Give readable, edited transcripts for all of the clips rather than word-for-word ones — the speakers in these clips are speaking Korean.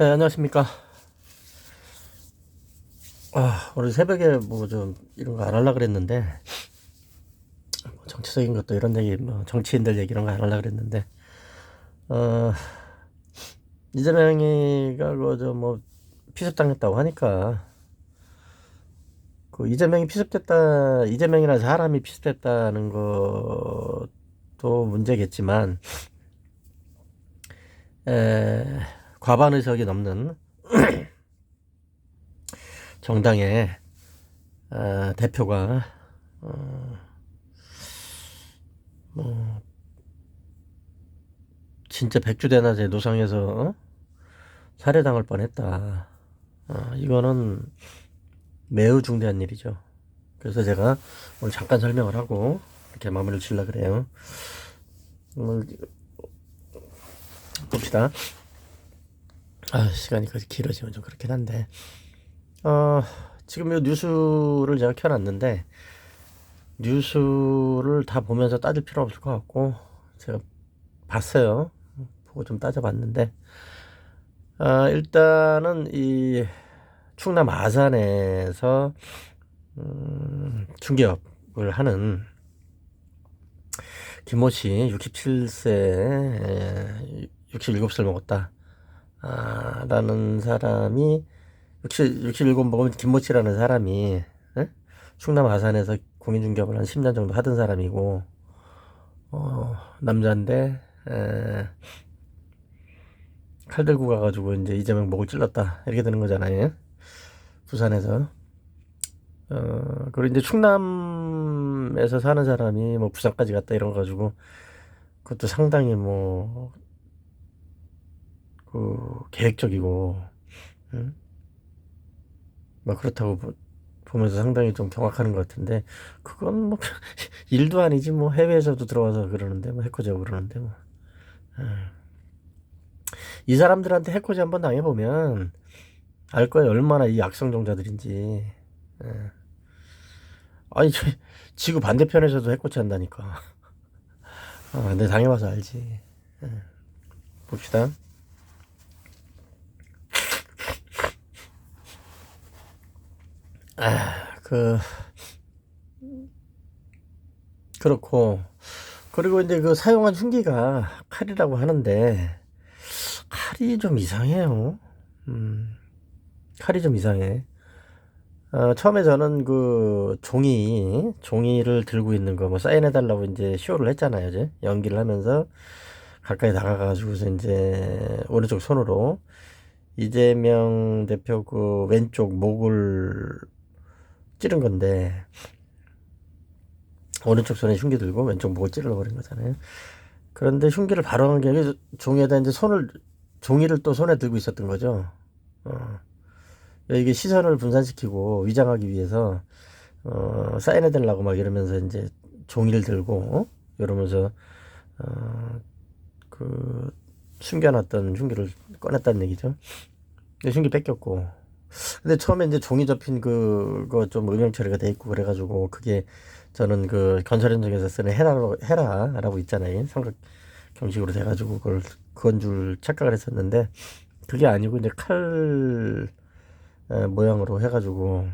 네, 안녕하십니까. 오늘 새벽에 뭐 좀 이런 거 안 하려고 그랬는데, 뭐 정치적인 것도 이런 얘기, 뭐 정치인들 얘기 이런 거 안 하려고 그랬는데, 어, 이재명이가 그저뭐 피습당했다고 하니까, 그 이재명이라는 사람이 피습됐다는 것도 문제겠지만, 에, 과반 의석이 넘는 정당의 대표가, 뭐, 진짜 백주대낮에 노상에서 살해당할 뻔했다. 이거는 매우 중대한 일이죠. 그래서 제가 오늘 잠깐 설명을 하고 이렇게 마무리를 지으려 그래요. 오늘 봅시다. 시간이 그렇게 길어지면 좀 그렇긴 한데, 지금 이 뉴스를 제가 켜놨는데, 뉴스를 다 보면서 따질 필요 없을 것 같고, 제가 봤어요. 보고 좀 따져봤는데, 일단은 이 충남 아산에서 중개업을 하는 김모 씨 67세 67살 먹었다 라는 사람이 67 먹으면 김모 씨라는 사람이 충남 아산에서 공인중개업을 한 10년 정도 하던 사람이고 남자인데 칼 들고 가가지고 이제 이재명 목을 찔렀다 이렇게 되는 거잖아요. 부산에서 그리고 이제 충남에서 사는 사람이 뭐 부산까지 갔다 이런 거 가지고 그것도 상당히 뭐 그 계획적이고 뭐 그렇다고 보면서 상당히 좀 경악하는 것 같은데 그건 뭐 일도 아니지 뭐 해외에서도 들어와서 그러는데 뭐 해코지하고 그러는데 뭐 이 사람들한테 해코지 한번 당해보면 알 거예요 얼마나 이 악성종자들인지. 아니 지구 반대편에서도 해코지 한다니까. 내 당해봐서 알지. 봅시다. 그 그렇고 그리고 이제 그 사용한 흉기가 칼이라고 하는데 칼이 좀 이상해요. 칼이 좀 이상해. 처음에 저는 그 종이를 들고 있는 거 뭐 사인해달라고 이제 쇼를 했잖아요. 이제 연기를 하면서 가까이 다가가지고서 이제 오른쪽 손으로 이재명 대표 그 왼쪽 목을 찌른 건데 오른쪽 손에 흉기 들고 왼쪽 목을 찔러버린 거잖아요. 그런데 흉기를 바로 한 게 아니라 종이에다 이제 종이를 또 손에 들고 있었던 거죠. 이게 시선을 분산시키고 위장하기 위해서 사인해달라고 막 이러면서 이제 종이를 들고 이러면서 그 숨겨놨던 흉기를 꺼냈다는 얘기죠. 흉기 뺏겼고 근데 처음에 이제 종이 접힌 그거 좀 음영 처리가 돼 있고 그래가지고 그게 저는 그 건설 현장에서 쓰는 헤라라고 있잖아요. 삼각 형식으로 돼가지고 그건 줄 착각을 했었는데 그게 아니고 이제 칼 모양으로 해가지고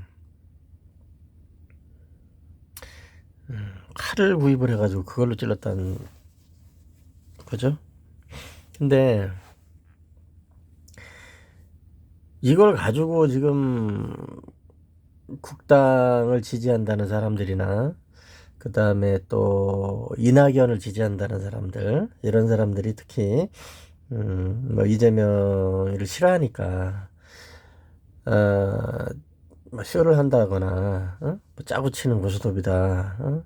칼을 구입을 해가지고 그걸로 찔렀다는 거죠. 근데 이걸 가지고 지금 국당을 지지한다는 사람들이나 그 다음에 또 이낙연을 지지한다는 사람들 이런 사람들이 특히 뭐 이재명을 싫어하니까 뭐 쇼를 한다거나 뭐 짜고 치는 고스톱이다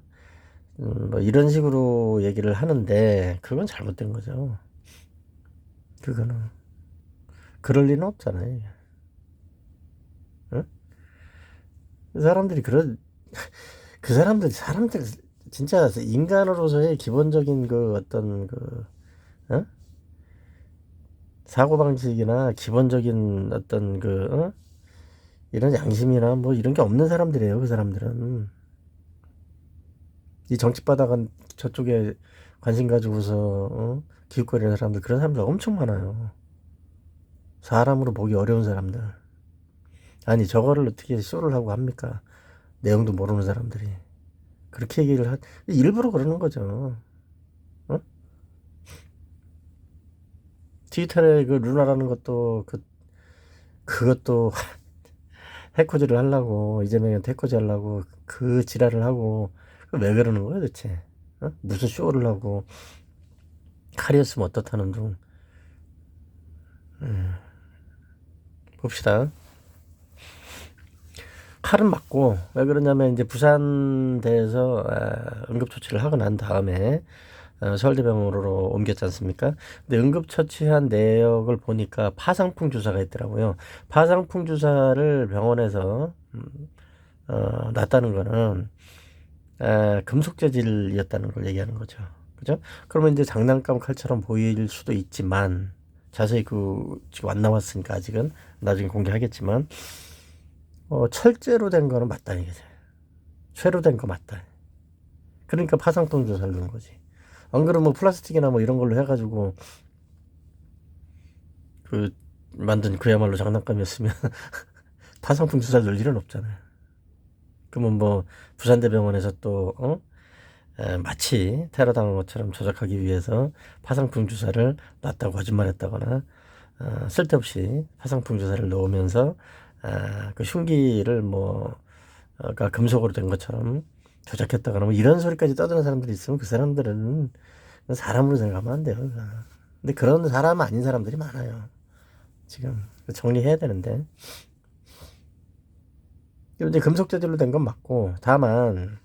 뭐 이런 식으로 얘기를 하는데 그건 잘못된 거죠. 그거는 그럴 리는 없잖아요. 응? 그 사람들이 사람들 진짜 인간으로서의 기본적인 그 어떤 그 어? 사고방식이나 기본적인 어떤 이런 양심이나 뭐 이런 게 없는 사람들이에요. 그 사람들은 이 정치바닥은 저쪽에 관심 가지고서 기웃거리는 사람들 그런 사람들 엄청 많아요. 사람으로 보기 어려운 사람들. 아니 저거를 어떻게 쇼를 하고 합니까? 내용도 모르는 사람들이. 그렇게 일부러 그러는 거죠. 어? 트위터에 그 루나라는 것도 그것도 해코지를 하려고, 이재명한테 해코지 하려고 그 지랄을 하고, 왜 그러는 거야 대체? 무슨 쇼를 하고, 칼이었으면 어떻다는 둥. 봅시다. 칼은 맞고, 왜 그러냐면 이제 부산대에서 응급처치를 하고 난 다음에 서울대병원으로 옮겼지 않습니까? 근데 응급처치한 내역을 보니까 파상풍 주사가 있더라고요. 파상풍 주사를 병원에서 놨다는 거는 금속 재질이었다는 걸 얘기하는 거죠. 그죠? 그러면 이제 장난감 칼처럼 보일 수도 있지만, 자세히 지금 안 나왔으니까 아직은 나중에 공개하겠지만, 철제로 된 거는 맞다 이거지. 쇠로 된 거 맞다. 그러니까 파상풍 주사를 넣은 거지. 안 그러면 뭐 플라스틱이나 뭐 이런 걸로 해가지고 그 만든 그야말로 장난감이었으면 파상풍 주사를 넣을 일은 없잖아요. 그러면 뭐 부산대병원에서 또 마치 테러 당한 것처럼 조작하기 위해서 파상풍 주사를 놨다고 거짓말했다거나 쓸데없이 파상풍 주사를 넣으면서 그 흉기를 가 금속으로 된 것처럼 조작했다거나 뭐 이런 소리까지 떠드는 사람들이 있으면 그 사람들은 사람으로 생각하면 안 돼요. 근데 그런 사람 아닌 사람들이 많아요. 지금 정리해야 되는데 이제 금속 재질로 된 건 맞고, 다만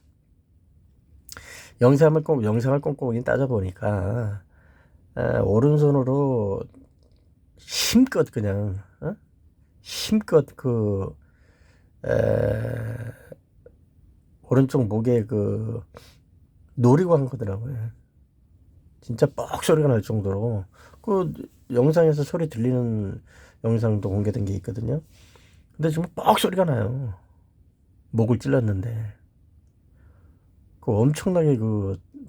영상을 꼼꼼히 따져보니까 오른손으로 힘껏 그냥 힘껏 오른쪽 목에 노리고 한 거더라고요. 진짜 뻑 소리가 날 정도로. 그 영상에서 소리 들리는 영상도 공개된 게 있거든요. 근데 지금 뻑 소리가 나요. 목을 찔렀는데 엄청나게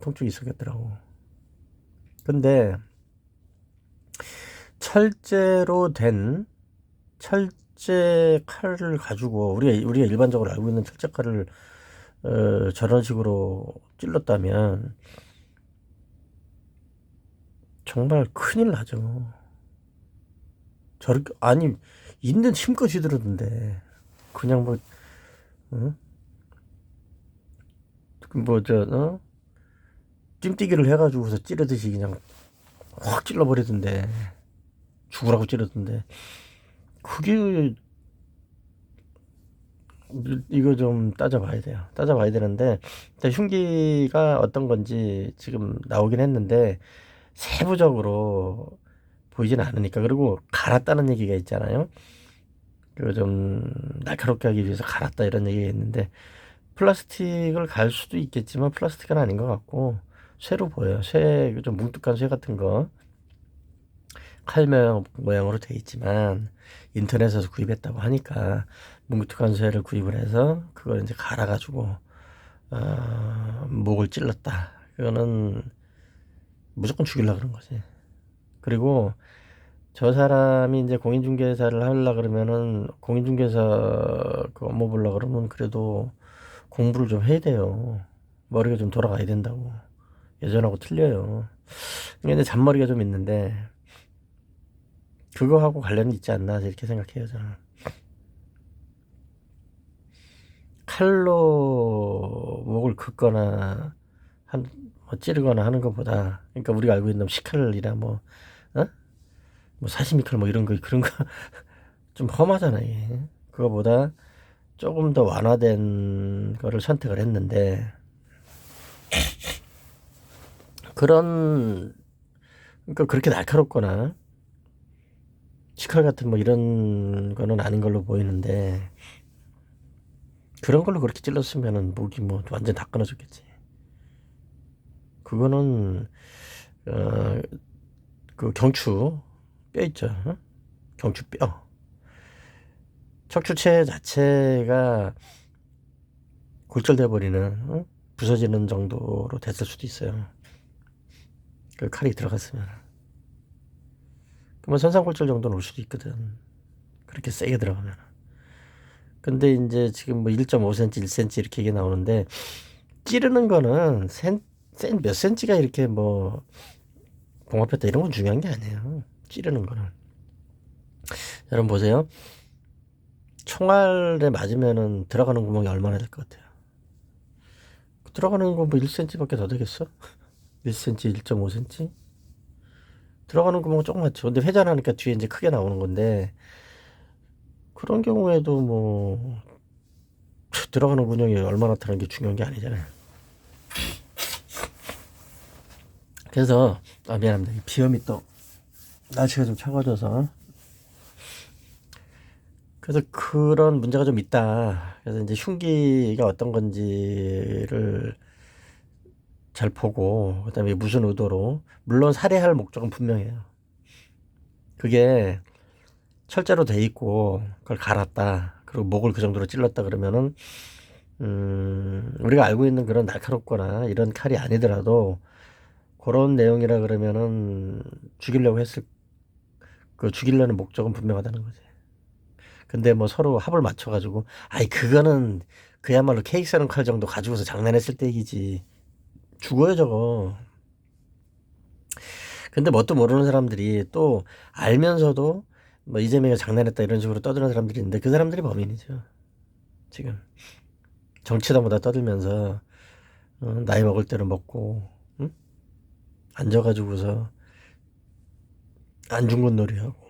통증이 있었겠더라고. 근데 철제로 된 철제 칼을 가지고 우리가 일반적으로 알고 있는 철제 칼을 저런 식으로 찔렀다면 정말 큰일 나죠. 저렇게 아니 있는 힘껏 휘두르던데 그냥 찜띠기를 해가지고서 찌르듯이 그냥 확 찔러버리던데, 죽으라고 찌르던데. 그게 이거 좀 따져봐야 돼요. 따져봐야 되는데 일단 흉기가 어떤 건지 지금 나오긴 했는데 세부적으로 보이진 않으니까. 그리고 갈았다는 얘기가 있잖아요. 좀 날카롭게 하기 위해서 갈았다 이런 얘기가 있는데, 플라스틱을 갈 수도 있겠지만 플라스틱은 아닌 것 같고 쇠로 보여요. 좀 뭉툭한 쇠 같은 거, 칼 모양으로 돼 있지만 인터넷에서 구입했다고 하니까 뭉툭한 쇠를 구입을 해서 그걸 이제 갈아가지고 목을 찔렀다. 그거는 무조건 죽이려고 그런 거지. 그리고 저 사람이 이제 공인중개사를 하려 그러면은, 공인중개사 업무 보려 그러면 그래도 공부를 좀 해야 돼요. 머리가 좀 돌아가야 된다고. 예전하고 틀려요. 근데 잔머리가 좀 있는데 그거하고 관련이 있지 않나 이렇게 생각해요 저는. 칼로 목을 긋거나 찌르거나 하는 것보다, 그러니까 우리가 알고 있는 식칼이나 사시미 칼 이런 거, 그런 거 좀 험하잖아 이게. 그거보다 조금 더 완화된 거를 선택을 했는데, 그러니까 그렇게 날카롭거나 식칼 같은 이런 거는 아닌 걸로 보이는데, 그런 걸로 그렇게 찔렀으면은 목이 완전 다 끊어졌겠지. 그거는 경추 뼈 있죠. 경추 뼈. 척추체 자체가 골절돼 버리는, 부서지는 정도로 됐을 수도 있어요. 그 칼이 들어갔으면. 그러면 선상골절 정도는 올 수도 있거든. 그렇게 세게 들어가면. 근데 이제 지금 뭐 1.5cm, 1cm 이렇게 얘기 나오는데 찌르는 거는 센 몇 cm가 이렇게 뭐 봉합했다 이런 건 중요한 게 아니에요. 찌르는 거는. 여러분 보세요. 총알에 맞으면은 들어가는 구멍이 얼마나 될 것 같아요? 들어가는 거 뭐 1cm밖에 더 되겠어? 1cm, 1.5cm? 들어가는 구멍은 조그맣죠. 근데 회전하니까 뒤에 이제 크게 나오는 건데 그런 경우에도 뭐 들어가는 군형이 얼마나 타는 게 중요한 게 아니잖아요. 그래서 미안합니다. 비염이 또 날씨가 좀 차가워져서 그래서 그런 문제가 좀 있다. 그래서 이제 흉기가 어떤 건지를 잘 보고 그다음에 무슨 의도로 물론 살해할 목적은 분명해요. 그게 철제로 돼 있고 그걸 갈았다. 그리고 목을 그 정도로 찔렀다 그러면은 우리가 알고 있는 그런 날카롭거나 이런 칼이 아니더라도 그런 내용이라 그러면은 죽이려고 했을 그 죽이려는 목적은 분명하다는 거지. 근데 뭐 서로 합을 맞춰가지고 아이 그거는 그야말로 케이크 썰는 칼 정도 가지고서 장난했을 때 얘기지. 죽어요 저거. 근데 뭣도 모르는 사람들이 또 알면서도 뭐 이재명이 장난했다 이런 식으로 떠드는 사람들이 있는데 그 사람들이 범인이죠. 지금 정치다보다 떠들면서 나이 먹을 때는 먹고 응? 앉아가지고서 안중근 놀이하고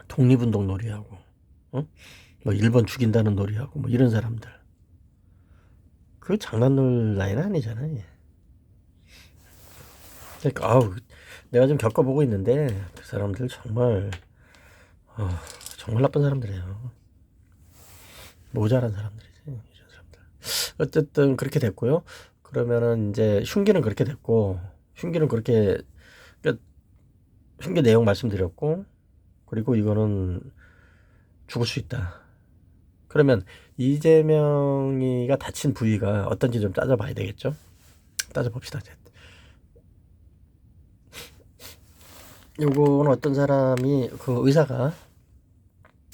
독립운동 놀이하고 응? 뭐 일본 죽인다는 놀이하고 뭐 이런 사람들 그 장난놀 나이는 아니잖아요. 그러니까 아우 내가 좀 겪어보고 있는데 그 사람들 정말 정말 나쁜 사람들이에요. 모자란 사람들이지 이런 사람들. 어쨌든 그렇게 됐고요. 그러면은 이제 흉기는 그렇게 됐고 흉기는 그렇게 그러니까 흉기 내용 말씀드렸고 그리고 이거는 죽을 수 있다. 그러면 이재명이가 다친 부위가 어떤지 좀 따져봐야 되겠죠? 따져봅시다. 요거는 어떤 사람이 그 의사가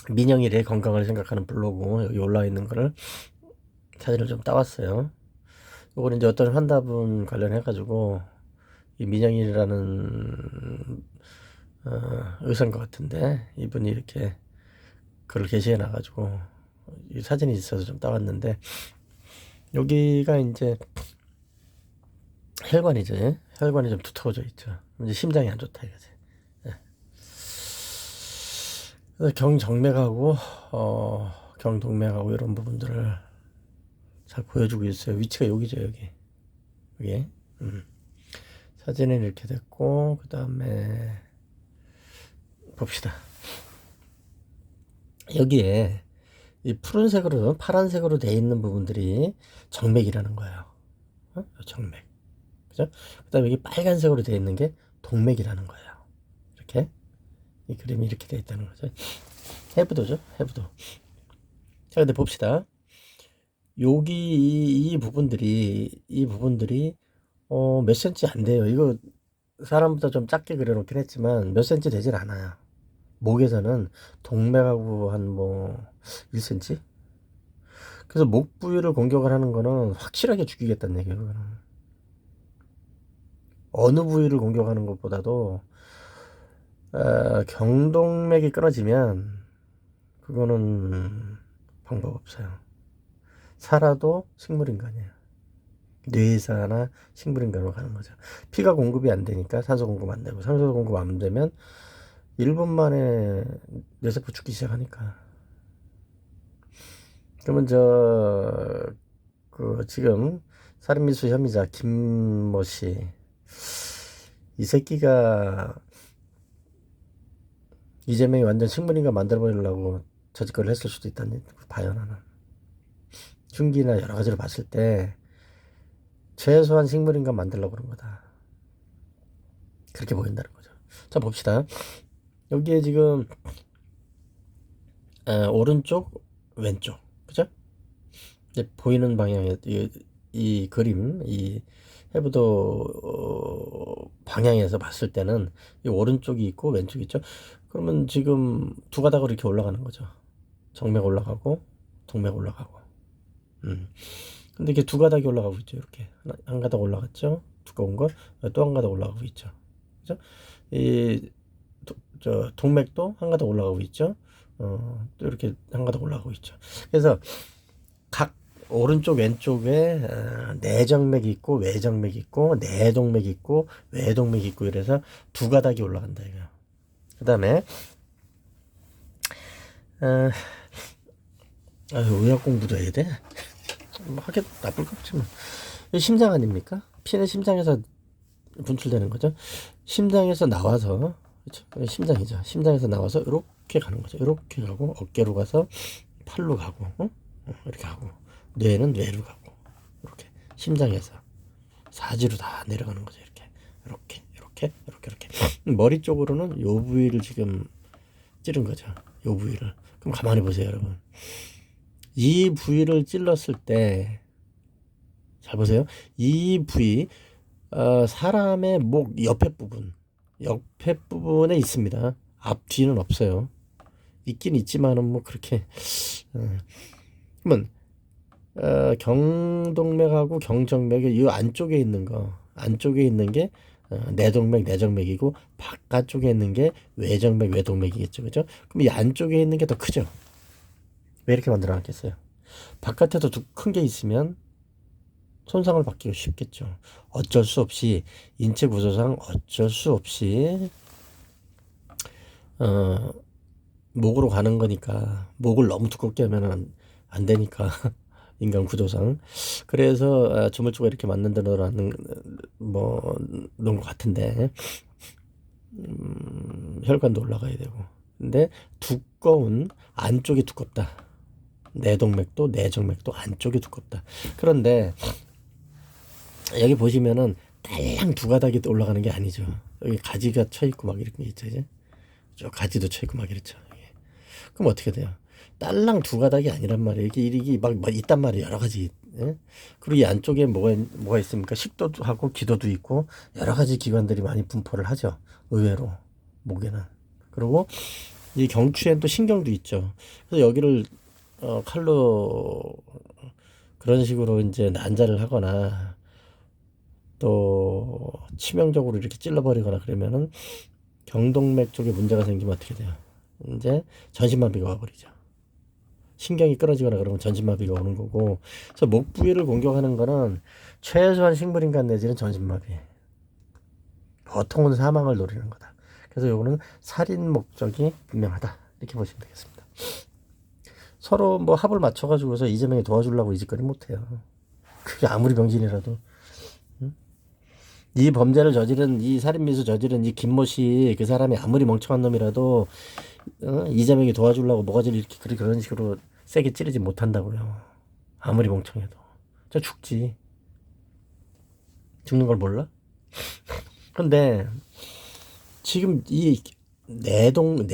민영일의 건강을 생각하는 블로그 여기 올라와 있는 거를 사진을 좀 따왔어요. 요거는 이제 어떤 환자분 관련해 가지고 이 민영일이라는 의사인 것 같은데 이분이 이렇게 글을 게시해 놔가지고 이 사진이 있어서 좀 따왔는데 여기가 이제 혈관이죠. 혈관이 좀 두터워져 있죠. 이제 심장이 안 좋다 이거지. 예. 그래서 경정맥하고 경동맥하고 이런 부분들을 잘 보여주고 있어요. 위치가 여기죠, 여기. 사진은 이렇게 됐고 그 다음에 봅시다. 여기에 이 푸른색으로 파란색으로 돼 있는 부분들이 정맥이라는 거예요. 정맥. 그죠? 그 다음에 여기 빨간색으로 돼 있는 게 동맥이라는 거예요. 이렇게 이 그림이 이렇게 돼 있다는 거죠. 해부도죠, 해부도. 자, 근데 봅시다. 여기 이 부분들이 몇 센치 안 돼요. 이거 사람보다 좀 작게 그려놓긴 했지만 몇 센치 되질 않아요. 목에서는 동맥하고 한 뭐 1cm? 그래서 목 부위를 공격을 하는 거는 확실하게 죽이겠다는 얘기예요. 그거는. 어느 부위를 공격하는 것보다도 경동맥이 끊어지면 그거는 방법 없어요. 살아도 식물인간이에요. 뇌사나 식물인간으로 가는 거죠. 피가 공급이 안 되니까 산소 공급 안 되고 산소 공급 안 되면 1분 만에 뇌세포 죽기 시작하니까. 그러면 그 지금 살인미수 혐의자 김모 씨, 이 새끼가 이재명이 완전 식물인간 만들어버리려고 저 짓거리를 했을 수도 있다는 봐요 나는. 흉기나 여러 가지를 봤을 때 최소한 식물인간 만들려고 그런 거다. 그렇게 보인다는 거죠. 자 봅시다. 여기에 지금 오른쪽 왼쪽 그죠? 이제 보이는 방향에 이 그림 이 해부도 방향에서 봤을 때는 이 오른쪽이 있고 왼쪽이 있죠. 그러면 지금 두 가닥으로 이렇게 올라가는 거죠. 정맥 올라가고 동맥 올라가고. 근데 이게 두 가닥이 올라가고 있죠. 이렇게 한 가닥 올라갔죠. 두꺼운 거 또 한 가닥 올라가고 있죠. 그죠? 이 동맥도 한 가닥 올라가고 있죠. 또 이렇게 한 가닥 올라가고 있죠. 그래서 각 오른쪽 왼쪽에 내정맥이 있고 외정맥이 있고 내동맥이 있고 외동맥이 있고 이래서 두 가닥이 올라간다 이거. 그다음에 의학 공부도 해야 돼? 뭐 하게 나쁠 거 없지만 심장 아닙니까? 피는 심장에서 분출되는 거죠. 심장에서 나와서 그렇죠? 심장이죠. 심장에서 나와서 이렇게 가는 거죠. 이렇게 가고 어깨로 가서 팔로 가고 이렇게 하고 뇌는 뇌로 가고 이렇게 심장에서 사지로 다 내려가는 거죠. 이렇게 머리 쪽으로는 요 부위를 지금 찌른 거죠. 요 부위를. 그럼 가만히 보세요, 여러분. 이 부위를 찔렀을 때 잘 보세요. 이 부위 사람의 목 옆에 부분에 있습니다. 앞뒤는 없어요. 있긴 있지만은 뭐 그렇게 그러면 경동맥하고 경정맥이 이 안쪽에 있는 게 내동맥, 내정맥이고 바깥쪽에 있는 게 외정맥, 외동맥이겠죠, 그죠? 그럼 이 안쪽에 있는 게 더 크죠. 왜 이렇게 만들어놨겠어요? 바깥에도 큰 게 있으면 손상을 받기가 쉽겠죠. 어쩔 수 없이 인체 구조상 어쩔 수 없이 목으로 가는 거니까 목을 너무 두껍게 하면 안 되니까 인간 구조상 그래서 조물주가 이렇게 만든다는 뭐 놓은 것 같은데 혈관도 올라가야 되고 근데 두꺼운 안쪽이 두껍다. 내동맥도 내정맥도 안쪽이 두껍다. 그런데 여기 보시면은 딸랑 두 가닥이 올라가는 게 아니죠. 여기 가지가 쳐 있고 막 이렇게 있죠, 이제. 저 가지도 쳐 있고 막 이렇죠. 그럼 어떻게 돼요? 딸랑 두 가닥이 아니란 말이에요. 이게 막 있단 말이에요. 여러 가지. 예? 그리고 이 안쪽에 뭐가 있습니까? 식도도 하고 기도도 있고 여러 가지 기관들이 많이 분포를 하죠. 의외로 목에는. 그리고 이 경추에는 또 신경도 있죠. 그래서 여기를 칼로 그런 식으로 이제 난자를 하거나 또 치명적으로 이렇게 찔러버리거나 그러면은 경동맥 쪽에 문제가 생기면 어떻게 돼요? 이제 전신마비가 와버리죠. 신경이 끊어지거나 그러면 전신마비가 오는 거고. 그래서 목 부위를 공격하는 거는 최소한 식물인간 내지는 전신마비. 보통은 사망을 노리는 거다. 그래서 요거는 살인 목적이 분명하다. 이렇게 보시면 되겠습니다. 서로 뭐 합을 맞춰가지고서 이재명이 도와주려고 이 짓거리 못해요. 그게 아무리 병신이라도. 이 범죄를 저지른 이 살인미수 저지른 이 김모 씨 그 사람이 아무리 멍청한 놈이라도 이재명이 도와주려고 뭐가지를 이렇게 그런 식으로 세게 찌르지 못한다고요. 아무리 멍청해도 저 죽지. 죽는 걸 몰라? 근데 지금 이 내정맥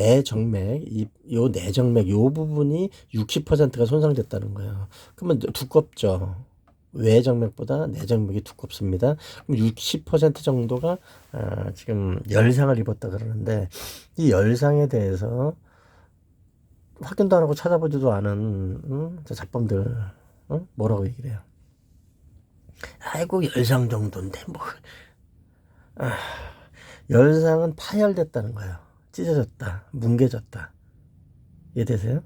요 내정맥 요 부분이 60%가 손상됐다는 거예요. 그러면 두껍죠. 외정맥보다 내정맥이 두껍습니다. 그럼 60% 정도가 지금 열상을 입었다 그러는데 이 열상에 대해서 확인도 안 하고 찾아보지도 않은 저 잡범들 뭐라고 얘기를 해요? 아이고 열상 정도인데 뭐 열상은 파열됐다는 거예요. 찢어졌다, 뭉개졌다. 이해되세요?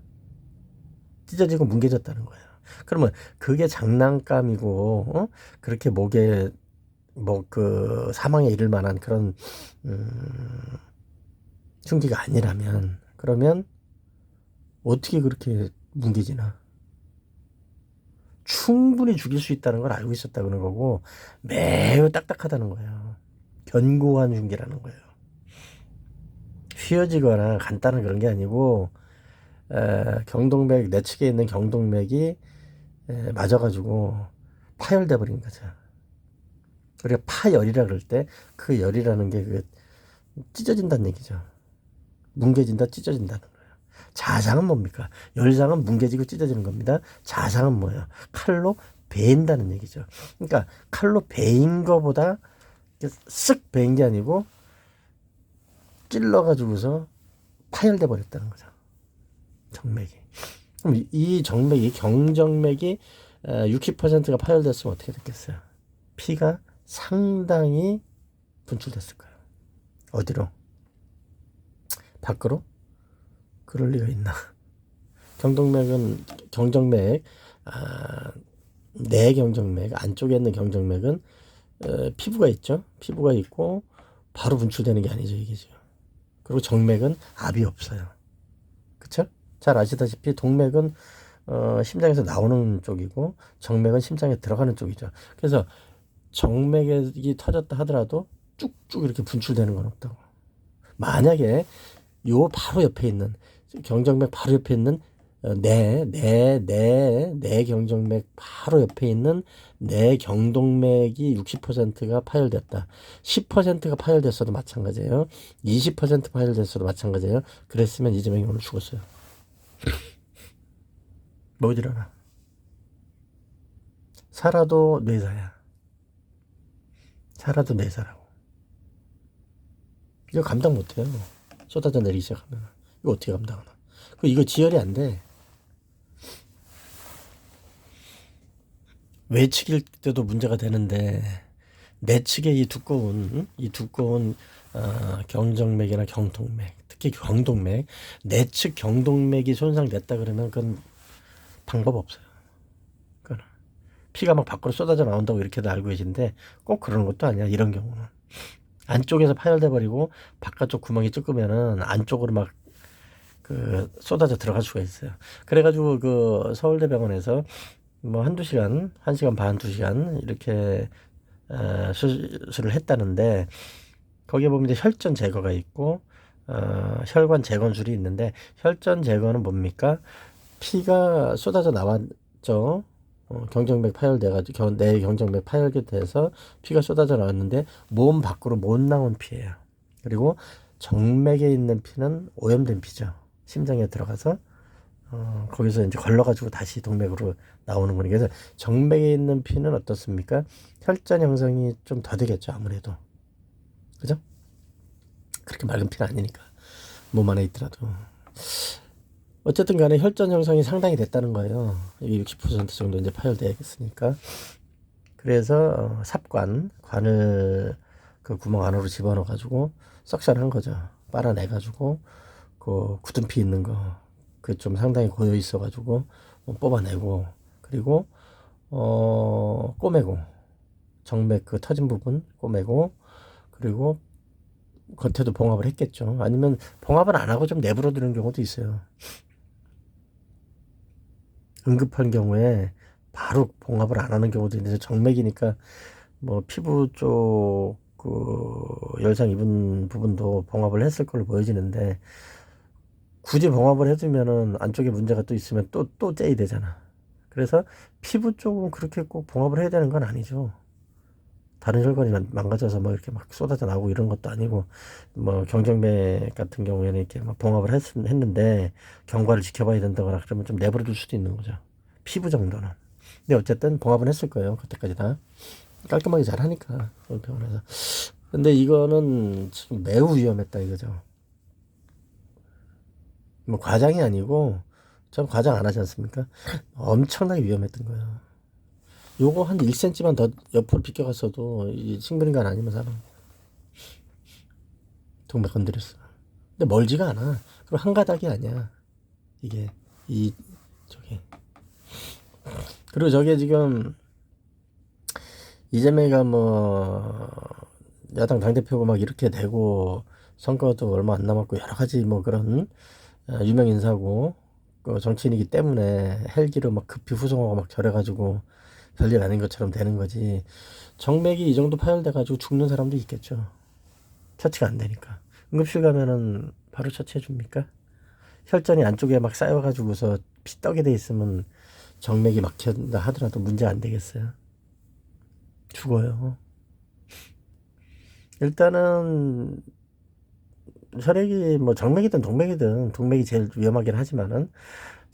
찢어지고 뭉개졌다는 거예요. 그러면 그게 장난감이고 그렇게 목에 뭐 그 사망에 이를 만한 그런 흉기가 아니라면 그러면 어떻게 그렇게 뭉개지나? 충분히 죽일 수 있다는 걸 알고 있었다는 거고 매우 딱딱하다는 거예요. 견고한 흉기라는 거예요. 휘어지거나 간단한 그런 게 아니고 경동맥 내측에 있는 경동맥이 맞아가지고 파열돼 버린 거죠. 우리가 파열이라 그럴 때 그 열이라는 게 그 찢어진다는 얘기죠. 뭉개진다, 찢어진다는 거예요. 자상은 뭡니까? 열상은 뭉개지고 찢어지는 겁니다. 자상은 뭐예요? 칼로 베인다는 얘기죠. 그러니까 칼로 베인 거보다 쓱 베인 게 아니고 찔러가지고서 파열돼 버렸다는 거죠. 정맥이. 그럼 이 정맥이 경정맥이 60%가 파열됐으면 어떻게 됐겠어요? 피가 상당히 분출됐을 거예요. 어디로? 밖으로? 그럴 리가 있나? 경정맥, 내 경정맥, 안쪽에 있는 경정맥은 피부가 있죠. 피부가 있고 바로 분출되는 게 아니죠, 이게 지금. 그리고 정맥은 압이 없어요. 그쵸? 잘 아시다시피 동맥은 심장에서 나오는 쪽이고 정맥은 심장에 들어가는 쪽이죠. 그래서 정맥이 터졌다 하더라도 쭉쭉 이렇게 분출되는 건 없다고. 만약에 요 바로 옆에 있는 경정맥 바로 옆에 있는 내 경정맥 바로 옆에 있는 내 경동맥이 60%가 파열됐다. 10%가 파열됐어도 마찬가지예요. 20% 파열됐어도 마찬가지예요. 그랬으면 이재명이 오늘 죽었어요. 뭐질 않아. 살아도 뇌사야. 살아도 뇌사라고. 이거 감당 못해요. 쏟아져 내리기 시작하면. 이거 어떻게 감당하나. 이거 지혈이 안 돼. 외측일 때도 문제가 되는데 내측의 이 두꺼운 경정맥이나 경동맥, 특히 경동맥, 내측 경동맥이 손상됐다 그러면 그건 방법 없어요. 그건 피가 막 밖으로 쏟아져 나온다고 이렇게도 알고 계신데 꼭 그러는 것도 아니야. 이런 경우는 안쪽에서 파열돼 버리고 바깥쪽 구멍이 좁으면은 안쪽으로 막 그 쏟아져 들어갈 수가 있어요. 그래가지고 그 서울대병원에서 뭐 한두 시간, 1시간 반, 2시간 이렇게 수술을 했다는데 거기에 보면 이제 혈전 제거가 있고 혈관 재건술이 있는데 혈전 제거는 뭡니까? 피가 쏟아져 나왔죠. 경정맥 파열돼가지고 내 경정맥 파열이 돼서 피가 쏟아져 나왔는데 몸 밖으로 못 나온 피예요. 그리고 정맥에 있는 피는 오염된 피죠. 심장에 들어가서 거기서 이제 걸러가지고 다시 동맥으로 나오는 거니까. 그래서 정맥에 있는 피는 어떻습니까? 혈전 형성이 좀 더 되겠죠, 아무래도. 그죠? 그렇게 맑은 피는 아니니까. 몸 안에 있더라도. 어쨌든 간에 혈전 형성이 상당히 됐다는 거예요. 이게 60% 정도 이제 파열되겠으니까. 그래서 관을 그 구멍 안으로 집어넣어가지고 석션한 거죠. 빨아내가지고 그 굳은 피 있는 거 그 좀 상당히 고여 있어가지고 뽑아내고 그리고 꼬매고 정맥 그 터진 부분 꼬매고 그리고 겉에도 봉합을 했겠죠. 아니면 봉합을 안 하고 좀 내버려 두는 경우도 있어요. 응급한 경우에 바로 봉합을 안 하는 경우도 있는데 정맥이니까 뭐 피부 쪽 그 열상 입은 부분도 봉합을 했을 걸로 보여지는데 굳이 봉합을 해두면은 안쪽에 문제가 또 있으면 또 째야 되잖아. 그래서 피부 쪽은 그렇게 꼭 봉합을 해야 되는 건 아니죠. 다른 혈관이 망가져서 뭐 이렇게 막 쏟아져 나오고 이런 것도 아니고 뭐 경정맥 같은 경우에는 이렇게 막 봉합을 했는데 경과를 지켜봐야 된다거나 그러면 좀 내버려 둘 수도 있는 거죠. 피부 정도는. 근데 어쨌든 봉합은 했을 거예요. 그때까지 다 깔끔하게 잘 하니까 병원에서. 근데 이거는 지금 매우 위험했다 이거죠. 뭐 과장이 아니고 전 과장 안 하지 않습니까? 엄청나게 위험했던 거예요. 요거 한 1cm만 더 옆으로 비껴갔어도 이 식물인간 아니면 사람 동맥 건드렸어. 근데 멀지가 않아. 그리고 한 가닥이 아니야. 이게 저게. 그리고 저게 지금 이재명이가 뭐 야당 당대표고 막 이렇게 되고 선거도 얼마 안 남았고 여러 가지 뭐 그런 유명 인사고 그 정치인이기 때문에 헬기로 막 급히 후송하고 막 저래가지고 별일 아닌 것처럼 되는 거지. 정맥이 이 정도 파열돼가지고 죽는 사람도 있겠죠. 처치가 안 되니까. 응급실 가면은 바로 처치해 줍니까? 혈전이 안쪽에 막 쌓여가지고서 피 떡이 돼 있으면 정맥이 막힌다 하더라도 문제 안 되겠어요. 죽어요. 일단은 혈액이 뭐 정맥이든 동맥이든 동맥이 제일 위험하긴 하지만은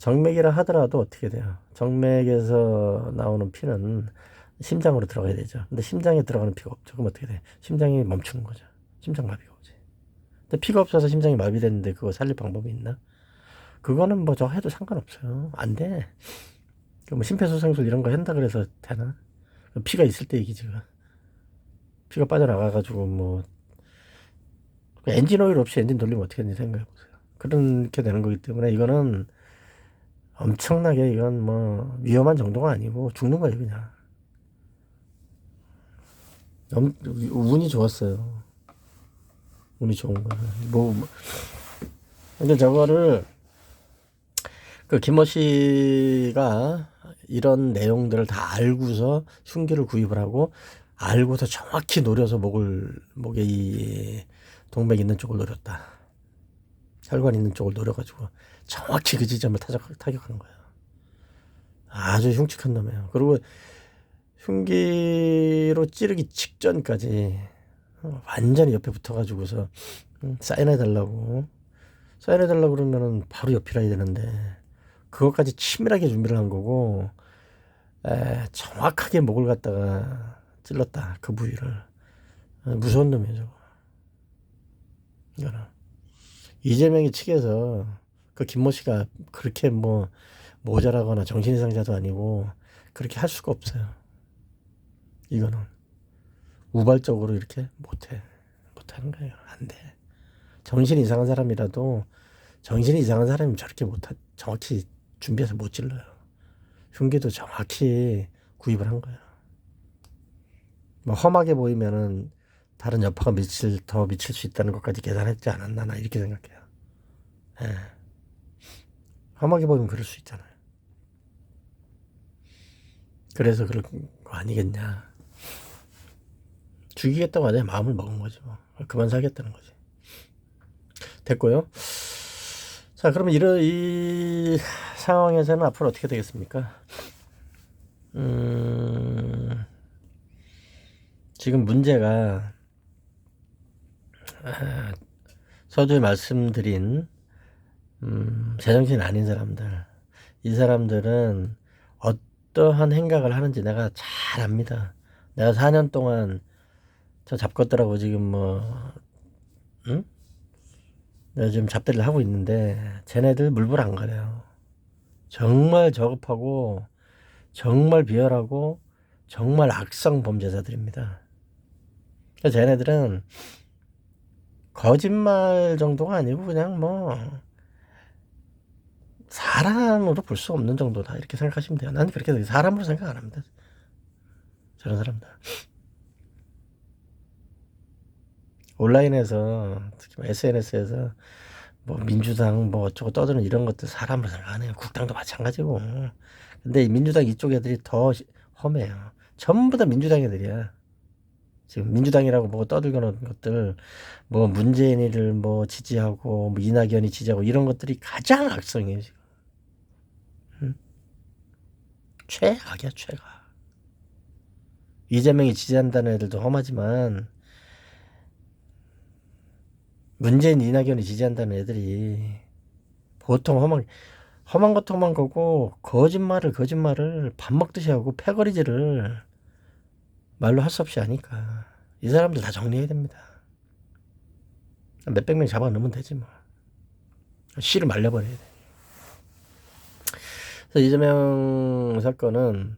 정맥이라 하더라도 어떻게 돼요? 정맥에서 나오는 피는 심장으로 들어가야 되죠. 근데 심장에 들어가는 피가 없죠. 그럼 어떻게 돼? 심장이 멈추는 거죠. 심장마비가 오지. 근데 피가 없어서 심장이 마비됐는데 그거 살릴 방법이 있나? 그거는 뭐 저 해도 상관없어요. 안 돼. 뭐 심폐소생술 이런 거 한다 그래서 되나? 피가 있을 때 얘기지. 피가 빠져나가가지고 뭐 엔진 오일 없이 엔진 돌리면 어떻게 되는지 생각해보세요. 그렇게 되는 거기 때문에 이거는 엄청나게 이건 뭐 위험한 정도가 아니고 죽는 거예요 그냥. 운이 좋았어요. 운이 좋은 거예요. 근데 저거를 그 김모 씨가 이런 내용들을 다 알고서 흉기를 구입을 하고 알고서 정확히 노려서 목에 이 동맥 있는 쪽을 노렸다. 혈관 있는 쪽을 노려가지고 정확히 그 지점을 타격한 거예요. 아주 흉측한 놈이에요. 그리고 흉기로 찌르기 직전까지 완전히 옆에 붙어가지고서 사인해달라고 그러면은 바로 옆이라 해야 되는데 그것까지 치밀하게 준비를 한 거고 정확하게 목을 갖다가 찔렀다. 그 부위를. 무서운 놈이에요 저거. 이거는 이재명이 측에서 그 김모 씨가 그렇게 뭐 모자라거나 정신이상자도 아니고 그렇게 할 수가 없어요. 이거는 우발적으로 이렇게 못하는 거예요. 안 돼. 정신이 이상한 사람이라도 정신이 이상한 사람이 저렇게 정확히 준비해서 못 찔러요. 흉기도 정확히 구입을 한 거예요. 뭐 험하게 보이면은 다른 여파가 더 미칠 수 있다는 것까지 계산했지 않았나 나 이렇게 생각해요. 예. 험하게 보이면 그럴 수 있잖아요. 그래서 그런 거 아니겠냐. 죽이겠다고 하자 마음을 먹은 거지 뭐. 그만 살겠다는 거지. 됐고요. 자, 그러면 이 상황에서는 앞으로 어떻게 되겠습니까? 지금 문제가 서두에 말씀드린 제정신 아닌 사람들, 이 사람들은 어떠한 행각을 하는지 내가 잘 압니다. 내가 4년 동안 저 잡것들하고 지금 뭐 내가 지금 잡대를 하고 있는데 쟤네들 물불 안 가려요. 정말 저급하고 정말 비열하고 정말 악성 범죄자들입니다. 쟤네들은 거짓말 정도가 아니고 그냥 뭐 사람으로 볼 수 없는 정도다 이렇게 생각하시면 돼요. 난 그렇게 사람으로 생각 안 합니다. 저런 사람들. 온라인에서 특히 SNS에서 뭐 민주당 뭐 어쩌고 떠드는 이런 것들 사람으로 생각 안 해요. 국당도 마찬가지고. 근데 민주당 이쪽 애들이 더 험해요. 전부 다 민주당 애들이야. 지금 민주당이라고 뭐 떠들거는 것들 뭐 문재인이를 뭐 지지하고 뭐 이낙연이 지지하고 이런 것들이 가장 악성이에요 지금. 최악이야 최악. 이재명이 지지한다는 애들도 험하지만 문재인 이낙연이 지지한다는 애들이 보통 험한 것만 거고 거짓말을 밥 먹듯이 하고 패거리질을 말로 할 수 없이 하니까 이 사람들 다 정리해야 됩니다. 몇백 명 잡아넣으면 되지 뭐. 씨를 말려버려야 돼. 그래서 이재명 사건은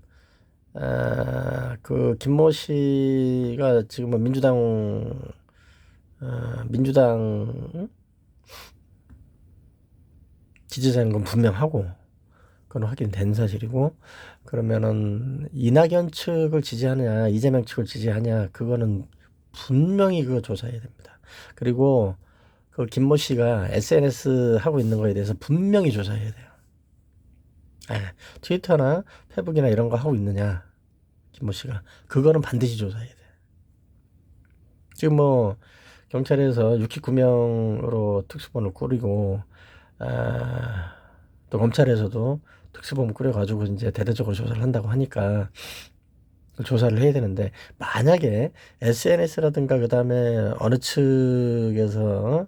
그 김모 씨가 지금 뭐 민주당 지지자인 건 분명하고 그건 확인된 사실이고 그러면은 이낙연 측을 지지하냐 이재명 측을 지지하냐 그거는 분명히 그거 조사해야 됩니다. 그리고 그 김모 씨가 SNS 하고 있는 거에 대해서 분명히 조사해야 돼요. 트위터나 페북이나 이런 거 하고 있느냐 김모 씨가 그거는 반드시 조사해야 돼. 지금 뭐 경찰에서 69명으로 특수본을 꾸리고 또 검찰에서도 특수본 꾸려가지고 이제 대대적으로 조사를 한다고 하니까 조사를 해야 되는데 만약에 SNS라든가 그 다음에 어느 측에서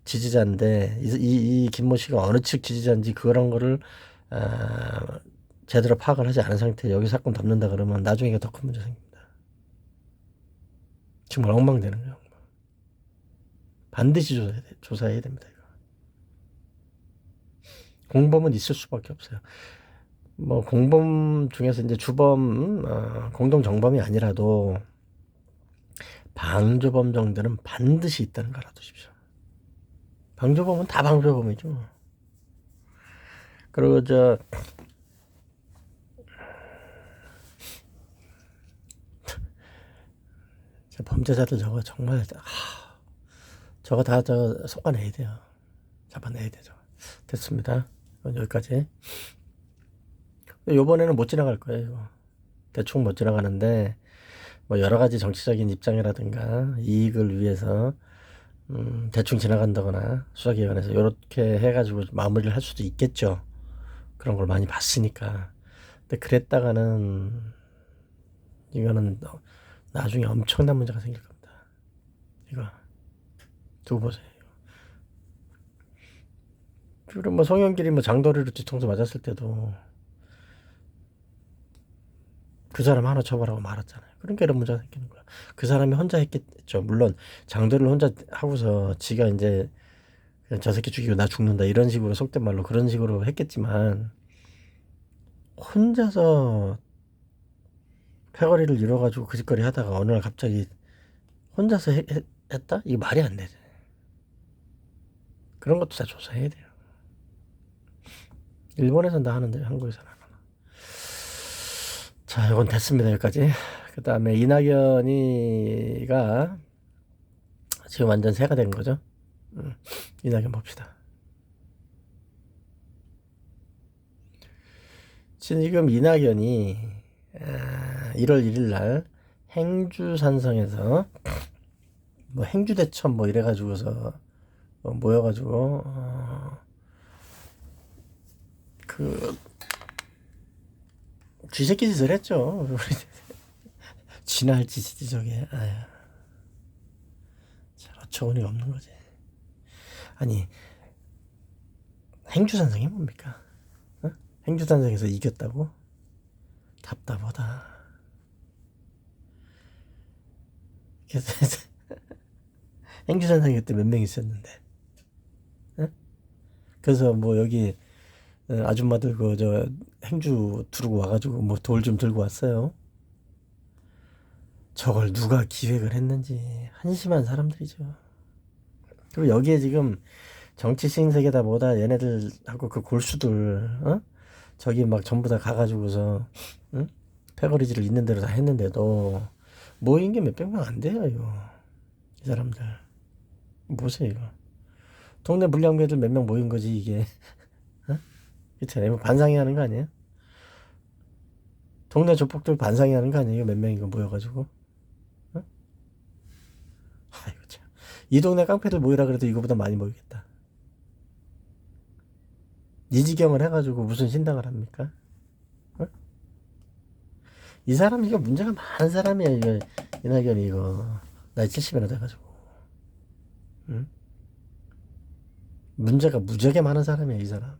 지지자인데 이 김모 씨가 어느 측 지지자인지 그런 거를 제대로 파악을 하지 않은 상태에 여기 사건 덮는다 그러면 나중에 더 큰 문제 생깁니다. 정말 엉망되는 거예요. 반드시 조사해야 됩니다. 이거. 공범은 있을 수밖에 없어요. 뭐 공범 중에서 이제 주범, 공동 정범이 아니라도 방조범 정도는 반드시 있다는 걸 알아두십시오. 방조범은 다 방조범이죠. 그리고 범죄자들 저거 정말 저거 다 속아내야 돼요. 잡아내야 되죠. 됐습니다. 여기까지. 요번에는 못 지나갈 거예요. 대충 못 지나가는데 뭐 여러 가지 정치적인 입장이라든가 이익을 위해서 대충 지나간다거나 수사기관에서 이렇게 해가지고 마무리를 할 수도 있겠죠. 그런 걸 많이 봤으니까. 근데 그랬다가는 이거는 나중에 엄청난 문제가 생길 겁니다. 이거 두고 보세요. 그리고 뭐 송영길이 뭐 장도리로 뒤통수 맞았을 때도 그 사람 하나 처벌하고 말았잖아요. 그러니까 이런 문제가 생기는 거야. 그 사람이 혼자 했겠죠. 물론 장도리를 혼자 하고서 지가 이제 그냥 저 새끼 죽이고 나 죽는다 이런 식으로 속된 말로 그런 식으로 했겠지만 혼자서 패거리를 이뤄가지고 그 짓거리 하다가 어느 날 갑자기 혼자서 했다? 이게 말이 안 되죠. 그런 것도 다 조사해야 돼요. 일본에서는 다 하는데 한국에서는 안 하나. 자, 이건 됐습니다. 여기까지. 그 다음에 이낙연이가 지금 완전 새가 된 거죠. 이낙연 봅시다. 지금 이낙연이 1월 1일 날 행주산성에서 뭐 행주대첩 뭐 이래가지고서 모여가지고 그 쥐새끼 짓을 했죠. 지날 짓이지 저게. 아유, 어처구니가 없는 거지. 아니 행주산성이 뭡니까? 어? 행주산성에서 이겼다고? 답답하다. 그래서 행주산성에 그때 몇 명 있었는데. 어? 그래서 뭐 여기 아줌마들 그 행주 두르고 와가지고 뭐 돌 좀 들고 왔어요. 저걸 누가 기획을 했는지 한심한 사람들이죠. 그리고 여기에 지금 정치 신세계다 뭐다 얘네들하고 그 골수들 저기 막 전부 다 가가지고서 패거리지를 있는 대로 다 했는데도 모인 게 몇백 명 안 돼요 이거. 이 사람들 보세요 이거. 동네 불량배들 몇 명 모인 거지 이게. 그렇잖아요. 반상회 하는 거 아니에요? 동네 조폭들 반상회 하는 거 아니에요? 몇 명 이거 모여가지고. 아이고 참. 이 동네 깡패들 모이라 그래도 이거보다 많이 모이겠다. 이지경을 해가지고 무슨 신당을 합니까? 이 사람 이거 문제가 많은 사람이야 이거. 이낙연이 이거 나이 70이나 돼가지고 문제가 무지하게 많은 사람이야 이 사람.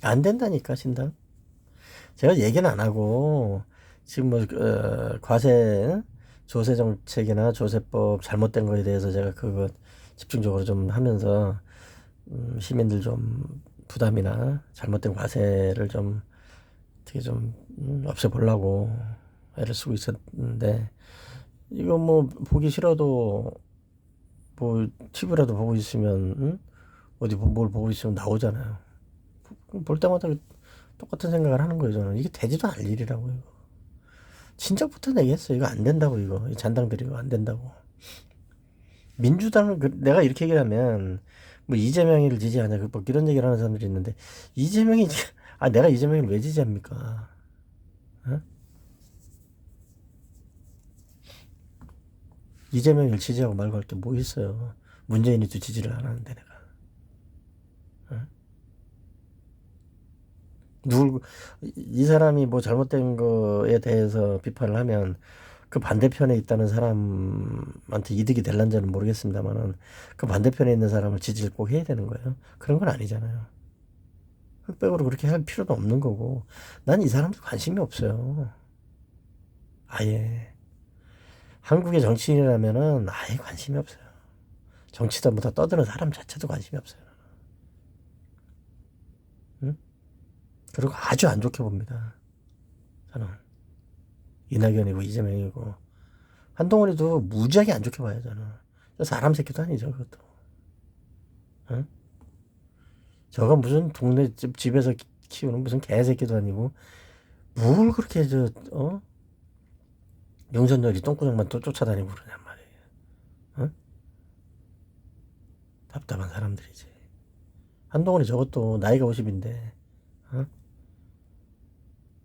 안 된다니까 신당. 제가 얘기는 안 하고 지금 뭐 과세 조세 정책이나 조세법 잘못된 거에 대해서 제가 그거 집중적으로 좀 하면서 시민들 좀 부담이나 잘못된 과세를 좀 어떻게 좀 없애보려고 애를 쓰고 있었는데 이거 뭐 보기 싫어도 뭐 TV라도 보고 있으면 어디 뭘 보고 있으면 나오잖아요. 볼 때마다 똑같은 생각을 하는 거예요. 저는 이게 되지도 않을 일이라고 이거. 진작부터 얘기했어. 이거 안 된다고 이거. 이 잔당들이 이거 안 된다고. 민주당은 내가 이렇게 얘기를 하면 뭐 이재명이를 지지하냐 뭐 이런 얘기를 하는 사람들이 있는데 이재명이 내가 이재명을 왜 지지합니까? 어? 이재명을 지지하고 말고 할 게 뭐 있어요? 문재인이도 지지를 안 하는데 내가. 어? 이 사람이 뭐 잘못된 거에 대해서 비판을 하면 그 반대편에 있다는 사람한테 이득이 될란지는 모르겠습니다만은 그 반대편에 있는 사람을 지지를 꼭 해야 되는 거예요. 그런 건 아니잖아요. 흑백으로 그렇게 할 필요도 없는 거고 난 이 사람들 관심이 없어요. 아예 한국의 정치인이라면은 아예 관심이 없어요. 정치다보다 떠드는 사람 자체도 관심이 없어요. 응? 그리고 아주 안 좋게 봅니다. 저는 이낙연이고 이재명이고 한동훈이도 무지하게 안 좋게 봐요. 저는 사람 새끼도 아니죠. 그것도. 응? 저가 무슨 동네 집에서 키우는 무슨 개새끼도 아니고 뭘 그렇게 용선열이 똥구멍만 또 쫓아다니고 그러냔 말이에요. 응? 답답한 사람들이지. 한동훈이 저것도 나이가 50인데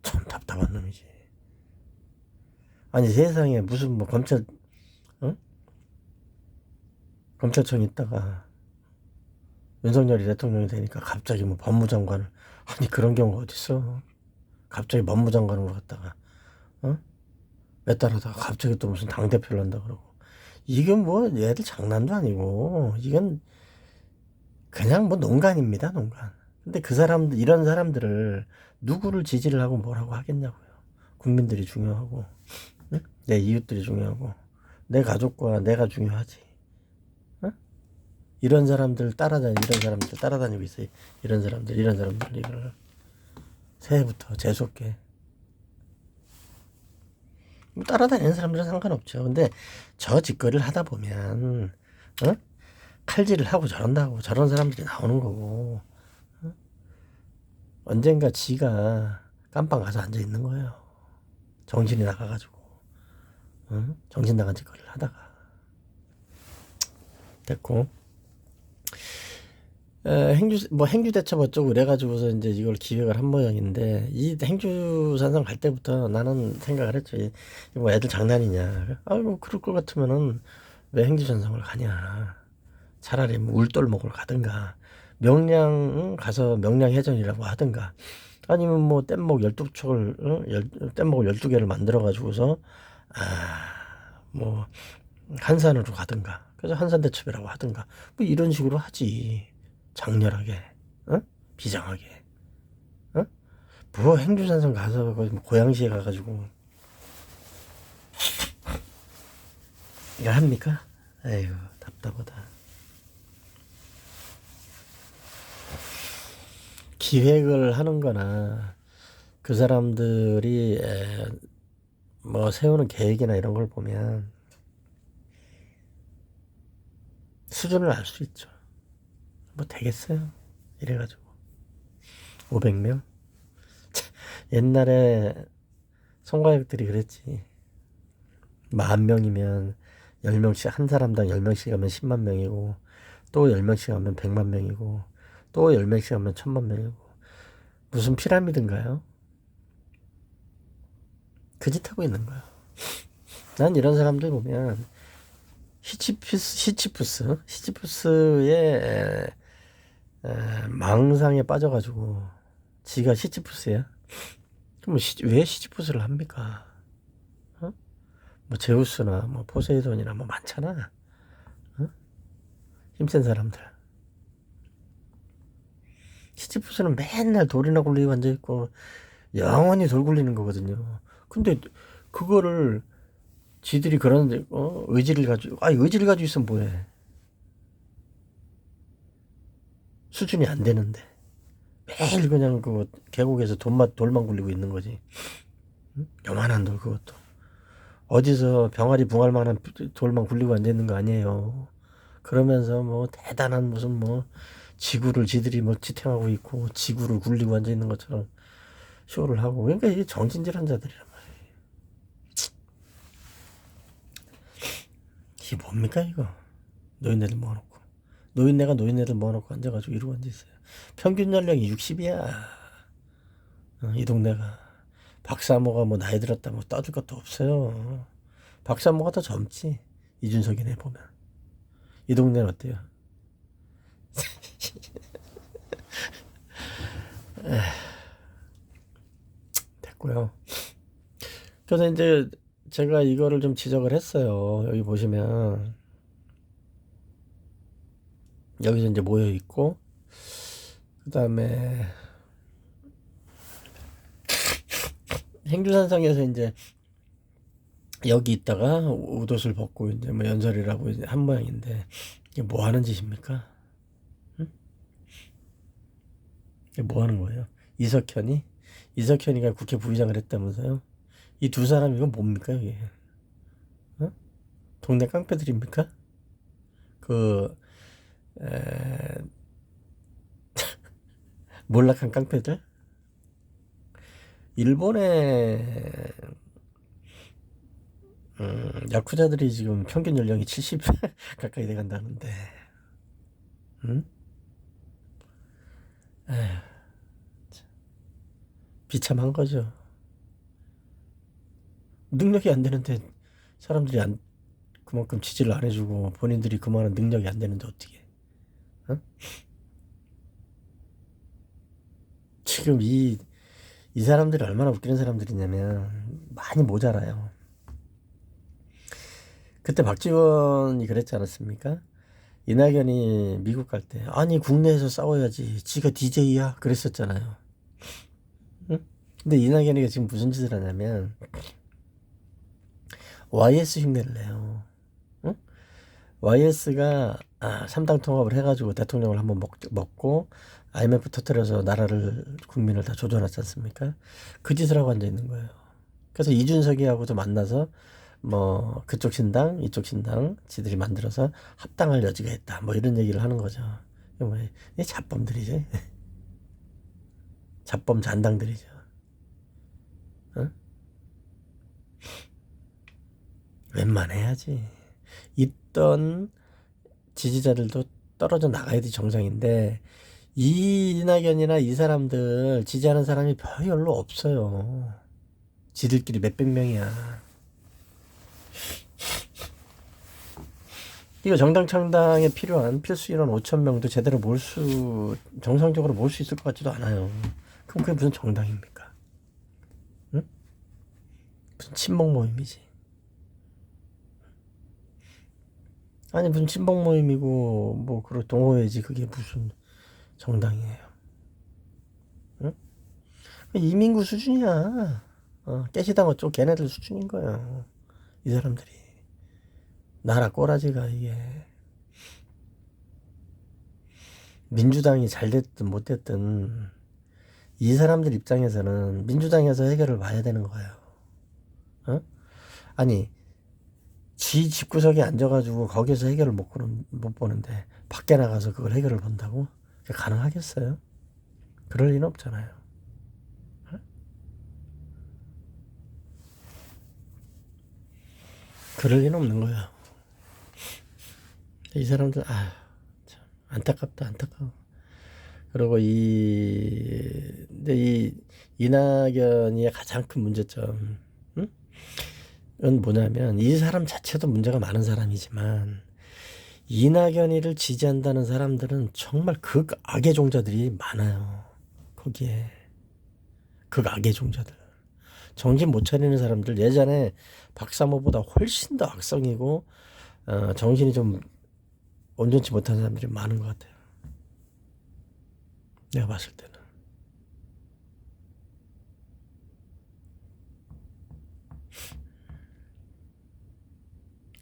참 답답한 놈이지. 아니 세상에 무슨 뭐 응? 검찰청 있다가 윤석열이 대통령이 되니까 갑자기 뭐 법무장관을 아니 그런 경우가 어딨어. 갑자기 법무장관으로 갔다가 몇 달 하다가 갑자기 또 무슨 당대표를 한다 그러고 이건 뭐 얘들 장난도 아니고 이건 그냥 뭐 농간입니다 농간. 근데 그 사람들 이런 사람들을 누구를 지지를 하고 뭐라고 하겠냐고요. 국민들이 중요하고 응? 내 이웃들이 중요하고 내 가족과 내가 중요하지. 응? 이런 사람들 따라다니고 있어요. 이런 사람들 이걸 새해부터 재수없게 뭐 따라다니는 사람들은 상관없죠. 근데 저 짓거리를 하다 보면 칼질을 하고 저런다고 저런 사람들이 나오는 거고 언젠가 지가 깜빵 가서 앉아 있는 거예요. 정신이 나가가지고 정신 나간 짓거리를 하다가 됐고 행주 대첩 어쩌고 이래가지고서 이제 이걸 기획을 한 모양인데 이 행주산성 갈 때부터 나는 생각을 했죠. 뭐 애들 장난이냐. 아이고 그럴 것 같으면은 왜 행주산성을 가냐. 차라리 뭐 울돌목을 가든가 명량 가서 명량해전이라고 하든가 아니면 뭐 뗏목 12척을 뗏목을 12개를 만들어 가지고서 뭐 한산으로 가든가 그래서 한산대첩이라고 하든가 뭐 이런 식으로 하지. 장렬하게 비장하게 뭐 행주산성 가서 뭐 고양시에 가가지고 이걸 합니까? 에휴 답답하다. 기획을 하는 거나 그 사람들이 뭐 세우는 계획이나 이런 걸 보면 수준을 알 수 있죠. 뭐 되겠어요. 이래가지고 500명? 옛날에 송가ಯಕ್들이 그랬지. 10,000명이면 10명씩 한 사람당 10명씩 하면 10만 명이고 또 10명씩 하면 100만 명이고 또 10명씩 하면 1000만 명이고 무슨 피라미드인가요? 그 짓 하고 있는 거야. 난 이런 사람들 보면 시치푸스의 망상에 빠져가지고 지가 시치푸스야? 그럼 왜 시치푸스를 합니까? 뭐 제우스나 뭐 포세이돈이나 뭐 많잖아. 힘센 사람들. 시치푸스는 맨날 돌이나 굴리고 앉아있고 영원히 돌 굴리는 거거든요. 근데 그거를 지들이 그런 의지를 가지고 의지를 가지고 있으면 뭐해. 수준이 안 되는데 매일 그냥 그 계곡에서 돌만 굴리고 있는 거지. 요만한 돌 그것도 어디서 병아리 붕할 만한 돌만 굴리고 앉아 있는 거 아니에요. 그러면서 뭐 대단한 무슨 뭐 지구를 지들이 뭐 지탱하고 있고 지구를 굴리고 앉아 있는 것처럼 쇼를 하고 그러니까 이게 정신질환 자들이란 말이에요. 이게 뭡니까 이거. 노인네들 모아놓고 노인네들 모아놓고 앉아가지고 이러고 앉아있어요. 평균 연령이 60이야. 이 동네가 박사모가 뭐 나이 들었다 뭐 떠줄 것도 없어요. 박사모가 더 젊지. 이준석이네 보면. 이 동네는 어때요? 됐고요. 그래서 이제 제가 이거를 좀 지적을 했어요. 여기 보시면 여기서 이제 모여 있고, 그 다음에 행주산성에서 이제 여기 있다가 옷을 벗고 이제 뭐 연설이라고 이제 한 모양인데, 이게 뭐 하는 짓입니까? 응? 이게 뭐 하는 거예요? 이석현이가 국회 부의장을 했다면서요? 이 두 사람 이건 뭡니까 이게? 어? 동네 깡패들입니까? 그 에... 몰락한 깡패들? 일본의 야쿠자들이 지금 평균 연령이 70 가까이 돼 간다는데, 응? 에휴, 비참한 거죠. 능력이 안 되는데 사람들이 그만큼 지지를 안 해주고 본인들이 그만한 능력이 안 되는데 어떻게? 어? 지금 이 사람들이 얼마나 웃기는 사람들이냐면 많이 모자라요. 그때 박지원이 그랬지 않았습니까? 이낙연이 미국 갈 때 아니 국내에서 싸워야지 지가 DJ야 그랬었잖아요. 응? 근데 이낙연이가 지금 무슨 짓을 하냐면 YS 흉내를 내요. 응? YS가 3당 통합을 해가지고 대통령을 한번 먹고 IMF 터뜨려서 나라를 국민을 다 조져놨지 않습니까? 그 짓을 하고 앉아 있는 거예요. 그래서 이준석이하고도 만나서 뭐 그쪽 신당 이쪽 신당 지들이 만들어서 합당할 여지가 있다 뭐 이런 얘기를 하는 거죠. 이 잡범들이지. 잡범 잔당들이죠. 어? 웬만해야지. 있던 지지자들도 떨어져 나가야 돼 정상인데 이낙연이나 이 사람들 지지하는 사람이 별로 없어요. 지들끼리 몇백 명이야. 이거 정당 창당에 필요한 필수 인원 5천 명도 제대로 정상적으로 몰 수 있을 것 같지도 않아요. 그럼 그게 무슨 정당입니까? 응? 무슨 친목 모임이지. 아니 무슨 친목 모임이고 뭐 그런 동호회지 그게 무슨 정당이에요. 응? 이민구 수준이야. 깨시당 어쩌고 걔네들 수준인 거예요. 이 사람들이. 나라 꼬라지가 이게. 민주당이 잘 됐든 못 됐든 이 사람들 입장에서는 민주당에서 해결을 봐야 되는 거예요. 어? 아니 지 집구석에 앉아가지고 거기서 해결을 못 보는데 밖에 나가서 그걸 해결을 본다고? 그게 가능하겠어요? 그럴 리는 없잖아요. 어? 그럴 리는 없는 거예요. 이 사람들 참 안타깝다 안타까워. 그리고 근데 이 이낙연이의 가장 큰 문제점 은 뭐냐면 이 사람 자체도 문제가 많은 사람이지만 이낙연이를 지지한다는 사람들은 정말 극악의 종자들이 많아요. 거기에 극악의 종자들. 정신 못 차리는 사람들 예전에 박사모보다 훨씬 더 악성이고 정신이 좀 온전치 못한 사람들이 많은 것 같아요. 내가 봤을 때는.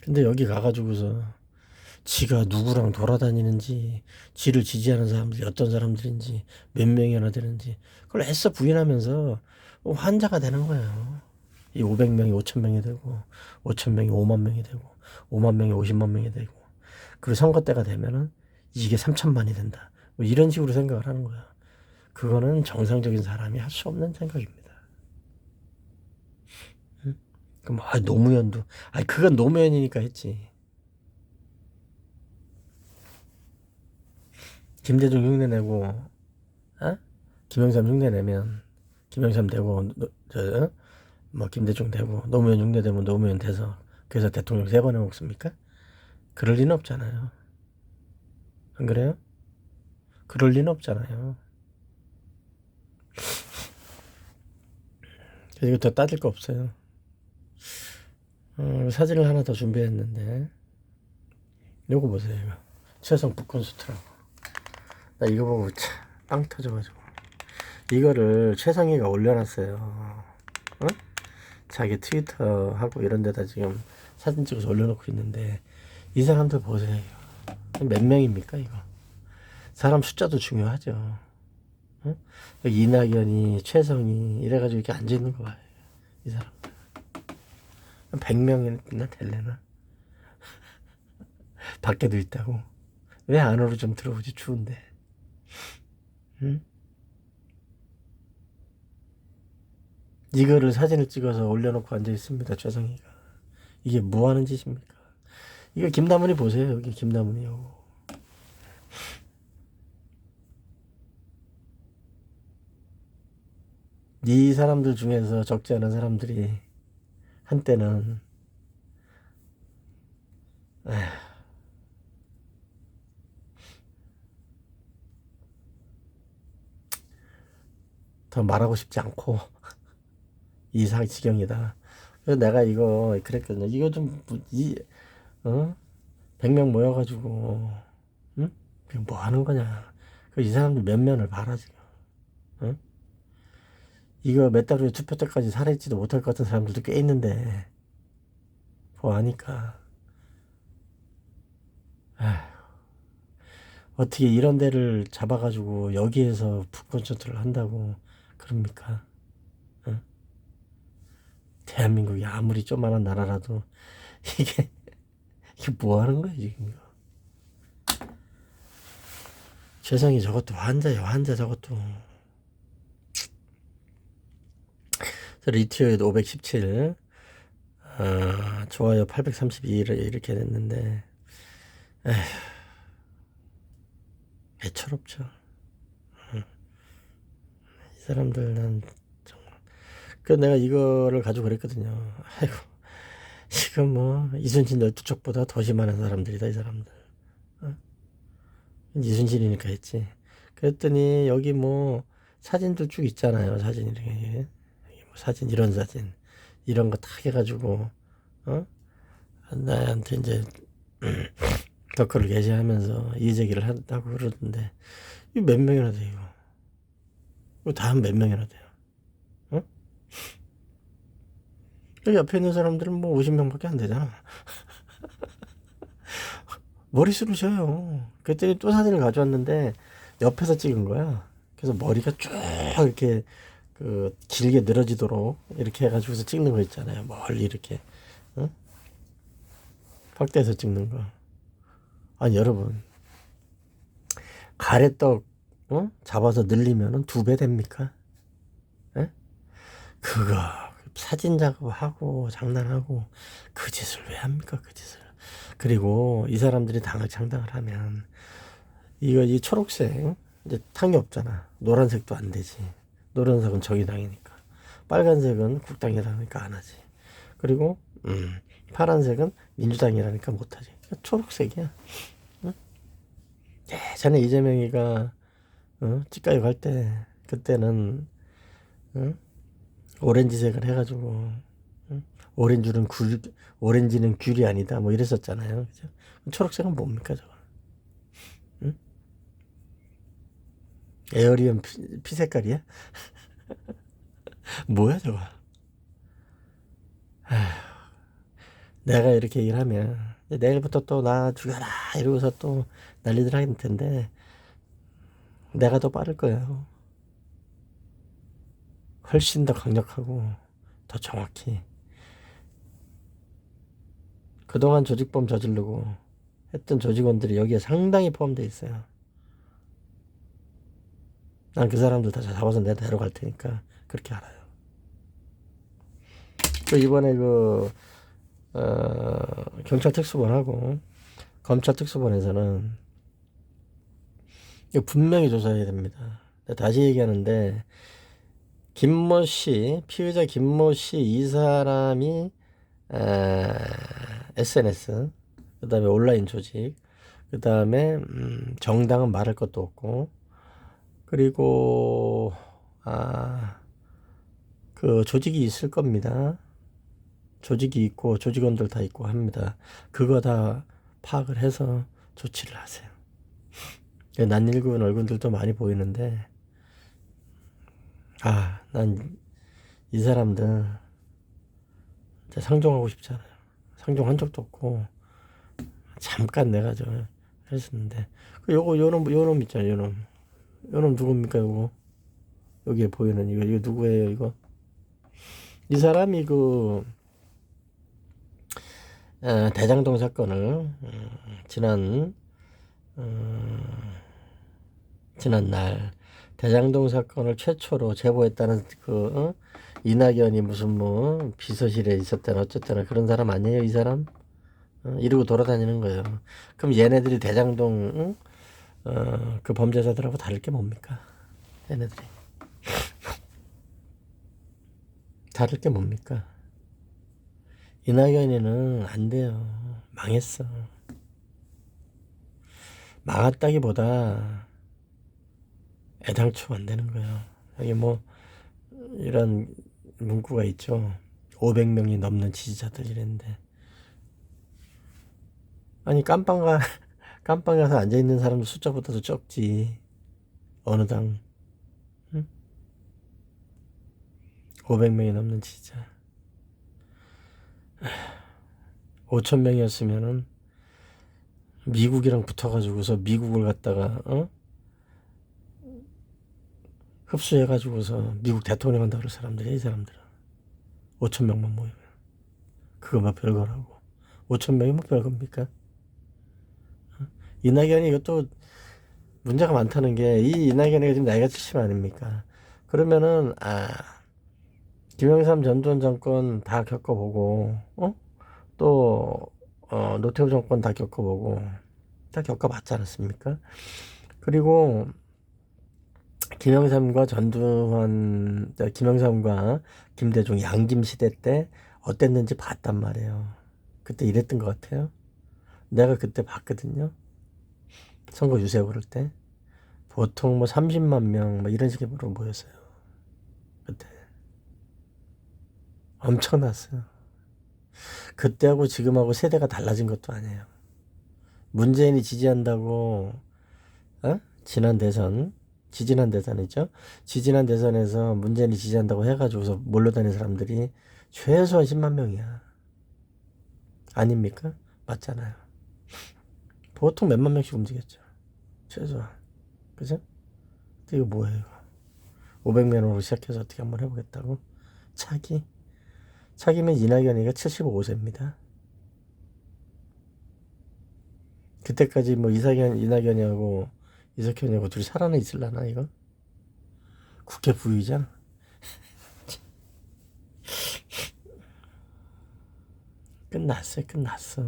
근데 여기 가가지고서 지가 누구랑 돌아다니는지, 지를 지지하는 사람들이 어떤 사람들인지, 몇 명이나 되는지, 그걸 애써 부인하면서 환자가 되는 거예요. 이 500명이 5,000명이 되고, 5,000명이 5만 명이 되고, 5만 명이 50만 명이 되고, 그리고 선거 때가 되면은 이게 3천만이 된다. 뭐 이런 식으로 생각을 하는 거야. 그거는 정상적인 사람이 할 수 없는 생각입니다. 응? 그럼 노무현도, 그건 노무현이니까 했지. 김대중 흉내 내고, 김영삼 흉내 내면, 김영삼 되고, 뭐, 김대중 되고, 노무현 흉내 되면 노무현 돼서, 그래서 대통령 3번 해먹습니까? 그럴 리는 없잖아요. 안 그래요? 그럴 리는 없잖아요. 그래서 이거 더 따질 거 없어요. 사진을 하나 더 준비했는데 요거 보세요. 이거 최성 북콘수트라고. 나 이거 보고 빵 터져가지고 이거를 최성희가 올려놨어요. 어? 자기 트위터 하고 이런 데다 지금 사진 찍어서 올려놓고 있는데 이 사람들 보세요. 몇 명입니까 이거. 사람 숫자도 중요하죠. 어? 여기 이낙연이 최성희 이래가지고 이렇게 앉아있는 거 봐요. 이 사람들 100명이나 될래나. 밖에도 있다고. 왜 안으로 좀 들어오지 추운데. 응? 이거를 사진을 찍어서 올려놓고 앉아있습니다 최성희가. 이게 뭐하는 짓입니까. 이거 김남훈이 보세요. 여기 김남훈이요. 이 사람들 중에서 적지 않은 사람들이 한때는 더 말하고 싶지 않고 이상 지경이다. 그래서 내가 이거 그랬거든요. 이거 좀 이 100명 모여가지고 응? 뭐 하는 거냐. 이 사람들 몇 면을 봐라 지금. 응? 이거 몇 달 후에 투표 때까지 살아있지도 못할 것 같은 사람들도 꽤 있는데 뭐 하니까 어떻게 이런 데를 잡아가지고 여기에서 북콘서트를 한다고 그럽니까? 응? 대한민국이 아무리 조그만한 나라라도 이게 뭐 하는 거야 지금 이거. 최성이 저것도 환자예요. 환자 저것도. 리티어에도 517 좋아요 832를 이렇게 됐는데 에휴, 애처롭죠. 이 사람들은 정말. 그 내가 이거를 가지고 그랬거든요. 아이고 지금 뭐 이순신 12척보다 더 심한 사람들이다 이 사람들. 이순신이니까 했지. 그랬더니 여기 뭐 사진들 쭉 있잖아요. 사진 이렇게 뭐 사진 이런 사진 이런 거 다 해가지고 나한테 이제 댓글을 게시하면서 이의제기를 한다고 그러던데 이거 몇 명이나 돼요 이거 다음 몇 명이나 돼요. 어? 여기 옆에 있는 사람들은 뭐 50명밖에 안 되잖아. 머리수를 쉬어요. 그랬더니 또 사진을 가져왔는데 옆에서 찍은 거야. 그래서 머리가 쭉 이렇게 그 길게 늘어지도록 이렇게 해가지고서 찍는 거 있잖아요. 멀리 이렇게 확대해서 찍는 거. 아니 여러분 가래떡 잡아서 늘리면은 2배 됩니까? 에? 그거 사진 작업하고 장난하고 그 짓을 왜 합니까? 그 짓을. 그리고 이 사람들이 당을 창당을 하면 이거 이 초록색 이제 당이 없잖아. 노란색도 안 되지. 노란색은 정의당이니까. 빨간색은 국당이라니까 안 하지. 그리고 파란색은 민주당이라니까 못 하지. 초록색이야. 응? 예전에 이재명이가 찌까요 갈 때 그때는 오렌지색을 해가지고 오렌지는 귤이 아니다 뭐 이랬었잖아요. 그죠? 초록색은 뭡니까 저거? 응? 에어리언 피 색깔이야? 뭐야 저거? 내가 이렇게 얘기를 하면 내일부터 또 나 죽여라 이러고서 또 난리들 하겠을 텐데 내가 더 빠를 거예요. 훨씬 더 강력하고 더 정확히. 그동안 조직범 저지르고 했던 조직원들이 여기에 상당히 포함되어 있어요. 난 그 사람들 다 잡아서 내가 데려갈 테니까 그렇게 알아요. 또 이번에 경찰 특수본하고 검찰 특수본에서는 이거 분명히 조사해야 됩니다. 다시 얘기하는데 김모 씨, 피의자 김모 씨 이 사람이 SNS, 그 다음에 온라인 조직, 그 다음에 정당은 말할 것도 없고, 그리고 그 조직이 있을 겁니다. 조직이 있고 조직원들 다 있고 합니다. 그거 다 파악을 해서 조치를 하세요. 낯익은 얼굴들도 많이 보이는데 난 이 사람들 진짜 상종하고 싶잖아요. 상종한 적도 없고 잠깐 내가 저 했었는데 요놈 있잖아요. 요놈 누굽니까? 요거 여기에 보이는 이거 누구예요? 이거 이 사람이 대장동 사건을 지난날 대장동 사건을 최초로 제보했다는 이낙연이 무슨 뭐 비서실에 있었다나 어쨌다나 그런 사람 아니에요, 이 사람? 이러고 돌아다니는 거예요. 그럼 얘네들이 대장동 그 범죄자들하고 다를 게 뭡니까? 얘네들이 다를 게 뭡니까? 이낙연이는 안 돼요. 망했어. 망했다기보다 애당초 안 되는 거예요. 여기 뭐 이런 문구가 있죠. 500명이 넘는 지지자들 이랬는데 아니 깜빵 가서 앉아 있는 사람들 숫자보다도 적지. 어느 당 500명이 넘는 지지자. 5,000명이었으면은 미국이랑 붙어가지고서 미국을 갖다가 흡수해가지고서 미국 대통령 한다 그럴 사람들이야, 이 사람들은. 5,000명만 모이면 그거 뭐 별거라고. 5,000명이 뭐 별겁니까? 이낙연이 이것도 문제가 많다는 게 이 이낙연이가 지금 나이가 70 아닙니까? 그러면은 김영삼 전 정권 다 겪어보고 또 노태우 정권 다 겪어보고 다 겪어봤지 않았습니까? 그리고 김영삼과 김대중 양김 시대 때 어땠는지 봤단 말이에요. 그때 이랬던 것 같아요. 내가 그때 봤거든요. 선거 유세 그럴 때 보통 뭐 30만 명 뭐 이런 식으로 모였어요. 그때 엄청났어요. 그때하고 지금하고 세대가 달라진 것도 아니에요. 문재인이 지지한다고 지지난 대선이죠. 지지난 대선에서 문재인이 지지한다고 해가지고서 몰려다니는 사람들이 최소한 10만 명이야. 아닙니까? 맞잖아요. 보통 몇만 명씩 움직였죠. 최소한. 그죠? 근데 이거 뭐예요, 이거? 500명으로 시작해서 어떻게 한번 해보겠다고? 차기면 이낙연이가 75세입니다. 그때까지 뭐 이낙연이하고 이석현이하고 둘이 살아나 있을라나, 이거? 국회 부의장? 끝났어.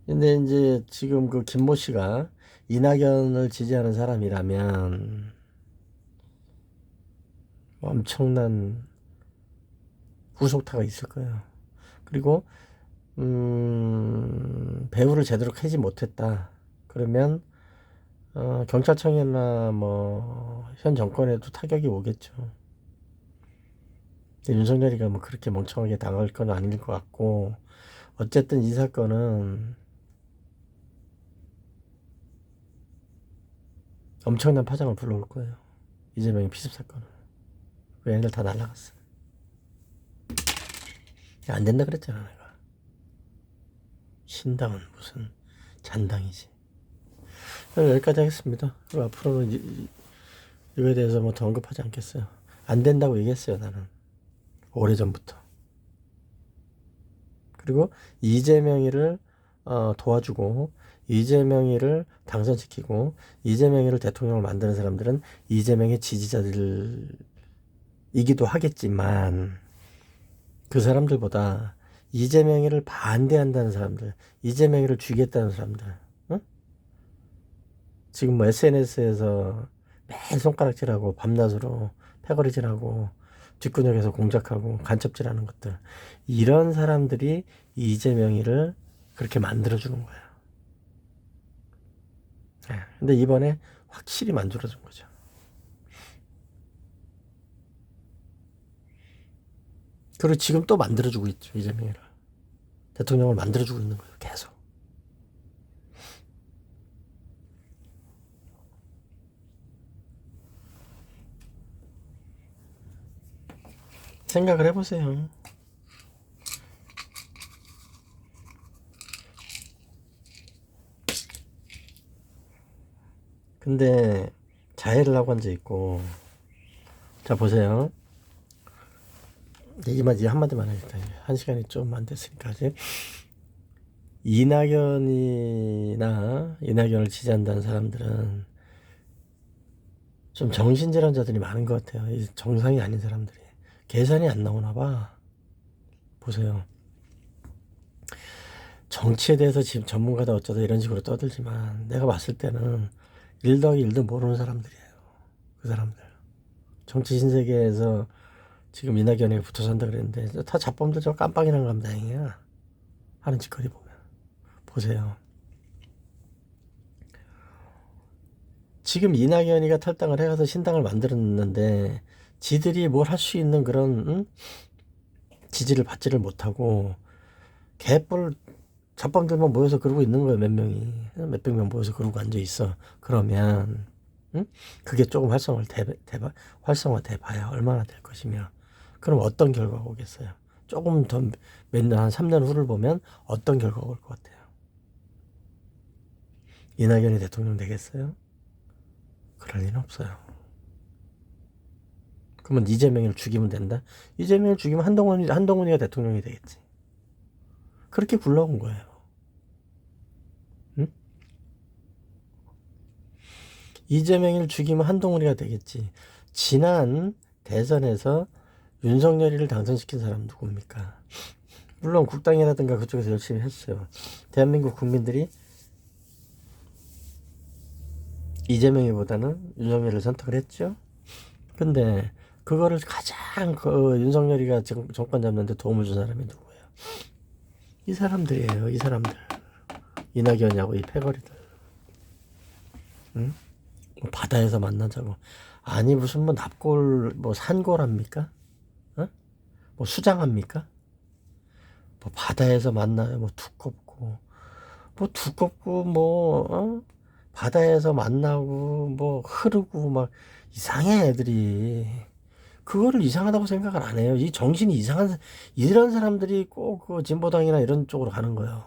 근데 이제 지금 그 김모 씨가 이낙연을 지지하는 사람이라면 엄청난 후속타가 있을 거예요. 그리고 배후를 제대로 캐지 못했다. 그러면 경찰청이나 뭐 현 정권에도 타격이 오겠죠. 윤석열이가 뭐 그렇게 멍청하게 당할 건 아닐 것 같고 어쨌든 이 사건은 엄청난 파장을 불러올 거예요. 이재명의 피습 사건은. 얘네들 다 날라갔어. 안 된다 그랬잖아 내가. 신당은 무슨 잔당이지. 여기까지 하겠습니다. 그리고 앞으로는 이거에 대해서 뭐 더 언급하지 않겠어요. 안 된다고 얘기했어요 나는. 오래전부터. 그리고 이재명이를 도와주고 이재명이를 당선시키고 이재명이를 대통령을 만드는 사람들은 이재명의 지지자들이기도 하겠지만 그 사람들보다 이재명이를 반대한다는 사람들, 이재명이를 죽이겠다는 사람들, 지금 뭐 SNS에서 매일 손가락질하고 밤낮으로 패거리질하고 뒷구녕에서 공작하고 간첩질하는 것들, 이런 사람들이 이재명이를 그렇게 만들어주는 거야. 근데 이번에 확실히 만들어준 거죠. 그리고 지금 또 만들어주고 있죠. 이재명이를. 대통령을 만들어주고 있는 거예요. 계속. 생각을 해보세요. 근데 자해를 하고 앉아있고, 자 보세요. 얘기만 이제 한마디만 하겠다. 한 시간이 좀 안 됐으니까 아직. 이낙연을 지지한다는 사람들은 좀 정신질환자들이 많은 것 같아요. 정상이 아닌 사람들이. 계산이 안 나오나 봐. 보세요. 정치에 대해서 지금 전문가다 어쩌다 이런 식으로 떠들지만 내가 봤을 때는 1 더하기 1도 모르는 사람들이에요. 그 사람들. 정치 신세계에서 지금 이낙연이 붙어 산다 그랬는데 다 잡범들 저 깜빵이란 감당이야. 하는 짓거리 보면. 보세요. 지금 이낙연이가 탈당을 해가서 신당을 만들었는데 지들이 뭘 할 수 있는 그런 지지를 받지를 못하고 개뿔 잡범들만 모여서 그러고 있는 거예요. 몇 명이. 몇백 명 모여서 그러고 앉아 있어. 그러면 그게 조금 활성화돼봐야 얼마나 될 것이며 그럼 어떤 결과가 오겠어요. 조금 더 몇 년, 한 3년 후를 보면 어떤 결과가 올 것 같아요. 이낙연이 대통령 되겠어요? 그럴 리는 없어요. 그러면 이재명을 죽이면 된다? 이재명을 죽이면 한동훈이가 대통령이 되겠지. 그렇게 굴러온 거예요. 응? 이재명을 죽이면 한동훈이가 되겠지. 지난 대선에서 윤석열이를 당선시킨 사람 누굽니까? 물론 국당이라든가 그쪽에서 열심히 했어요. 대한민국 국민들이 이재명이보다는 윤석열을 선택을 했죠. 근데 그거를 가장 윤석열이가 정권 잡는데 도움을 준 사람이 누구예요? 이 사람들이에요. 이 사람들. 이낙연이하고 이 패거리들. 응? 뭐 바다에서 만나자고. 아니 무슨 뭐 납골 뭐 산골합니까? 어? 뭐 수장합니까? 뭐 바다에서 만나요. 뭐 두껍고 바다에서 만나고 뭐 흐르고 막 이상해 애들이. 그거를 이상하다고 생각을 안 해요. 이 정신이 이상한 이런 사람들이 꼭 그 진보당이나 이런 쪽으로 가는 거예요.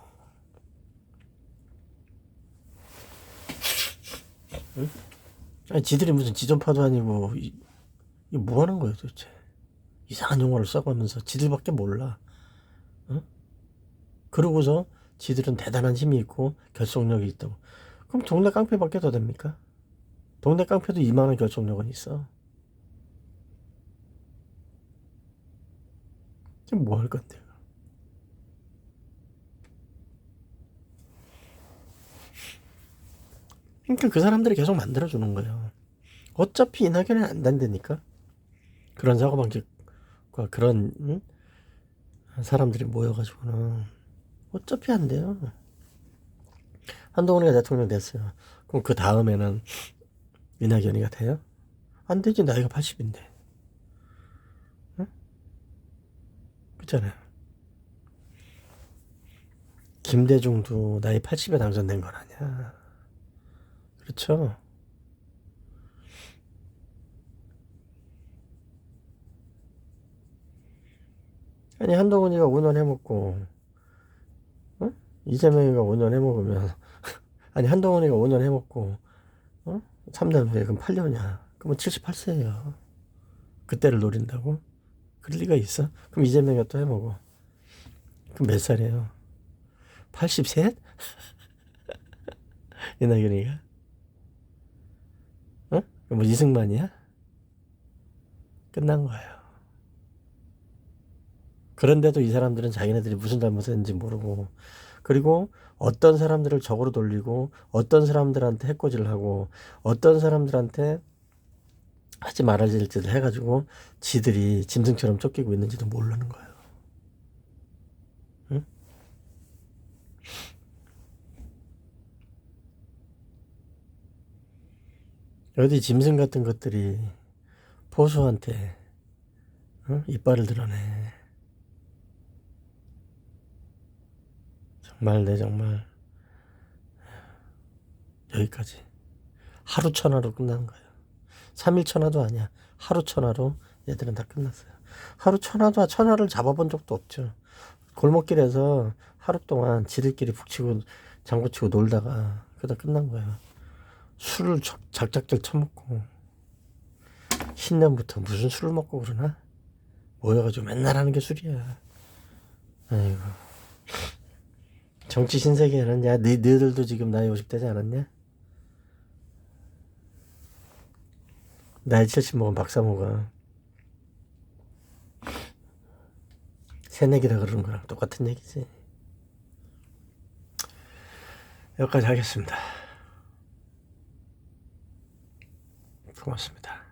응? 아니 지들이 무슨 지존파도 아니고 이게 뭐 하는 거예요 도대체. 이상한 용어를 써가면서 지들밖에 몰라. 응? 그러고서 지들은 대단한 힘이 있고 결속력이 있다고. 그럼 동네 깡패밖에 더 됩니까? 동네 깡패도 이만한 결속력은 있어. 지금 뭐 할 건데? 그러니까 그 사람들이 계속 만들어주는 거예요. 어차피 이낙연은 안 된다니까. 그런 사고방식과 그런 사람들이 모여가지고는 어차피 안 돼요. 한동훈이가 대통령 됐어요. 그럼 그 다음에는 이낙연이가 돼요? 안 되지. 나이가 80인데. 응? 그렇잖아요. 김대중도 나이 80에 당선된 건 아니야. 그렇죠? 아니 한동훈이가 5년 해먹고 이재명이가 5년 해먹으면 아니 한동훈이가 5년 해먹고 3년 후에 그럼 8년이야. 그러면 78세예요. 그때를 노린다고? 그럴 리가 있어? 그럼 이재명이가 또 해먹어. 그럼 몇 살이에요? 83? 이낙연이가? 뭐 이승만이야? 끝난 거예요. 그런데도 이 사람들은 자기네들이 무슨 잘못을 했는지 모르고 그리고 어떤 사람들을 적으로 돌리고 어떤 사람들한테 해코지를 하고 어떤 사람들한테 하지 말아야 될 짓을 해가지고 지들이 짐승처럼 쫓기고 있는지도 모르는 거예요. 응? 어디 짐승 같은 것들이 보수한테 이빨을 드러내. 정말 내 정말 여기까지. 하루 천하로 끝나는 거예요. 3일 천하도 아니야. 하루 천하로 얘들은 다 끝났어요. 하루 천하도 천하를 잡아본 적도 없죠. 골목길에서 하루 동안 지들끼리 북치고 장구치고 놀다가 그러다 끝난 거야. 술을 작작들 처먹고 신년부터 무슨 술을 먹고 그러나? 모여가지고 맨날 하는 게 술이야. 아이고. 정치 신세계는 야 너희들도 지금 나이 50 되지 않았냐? 나이 70 먹은 박사모가 새내기라 그러는 거랑 똑같은 얘기지. 여기까지 하겠습니다. 고맙습니다.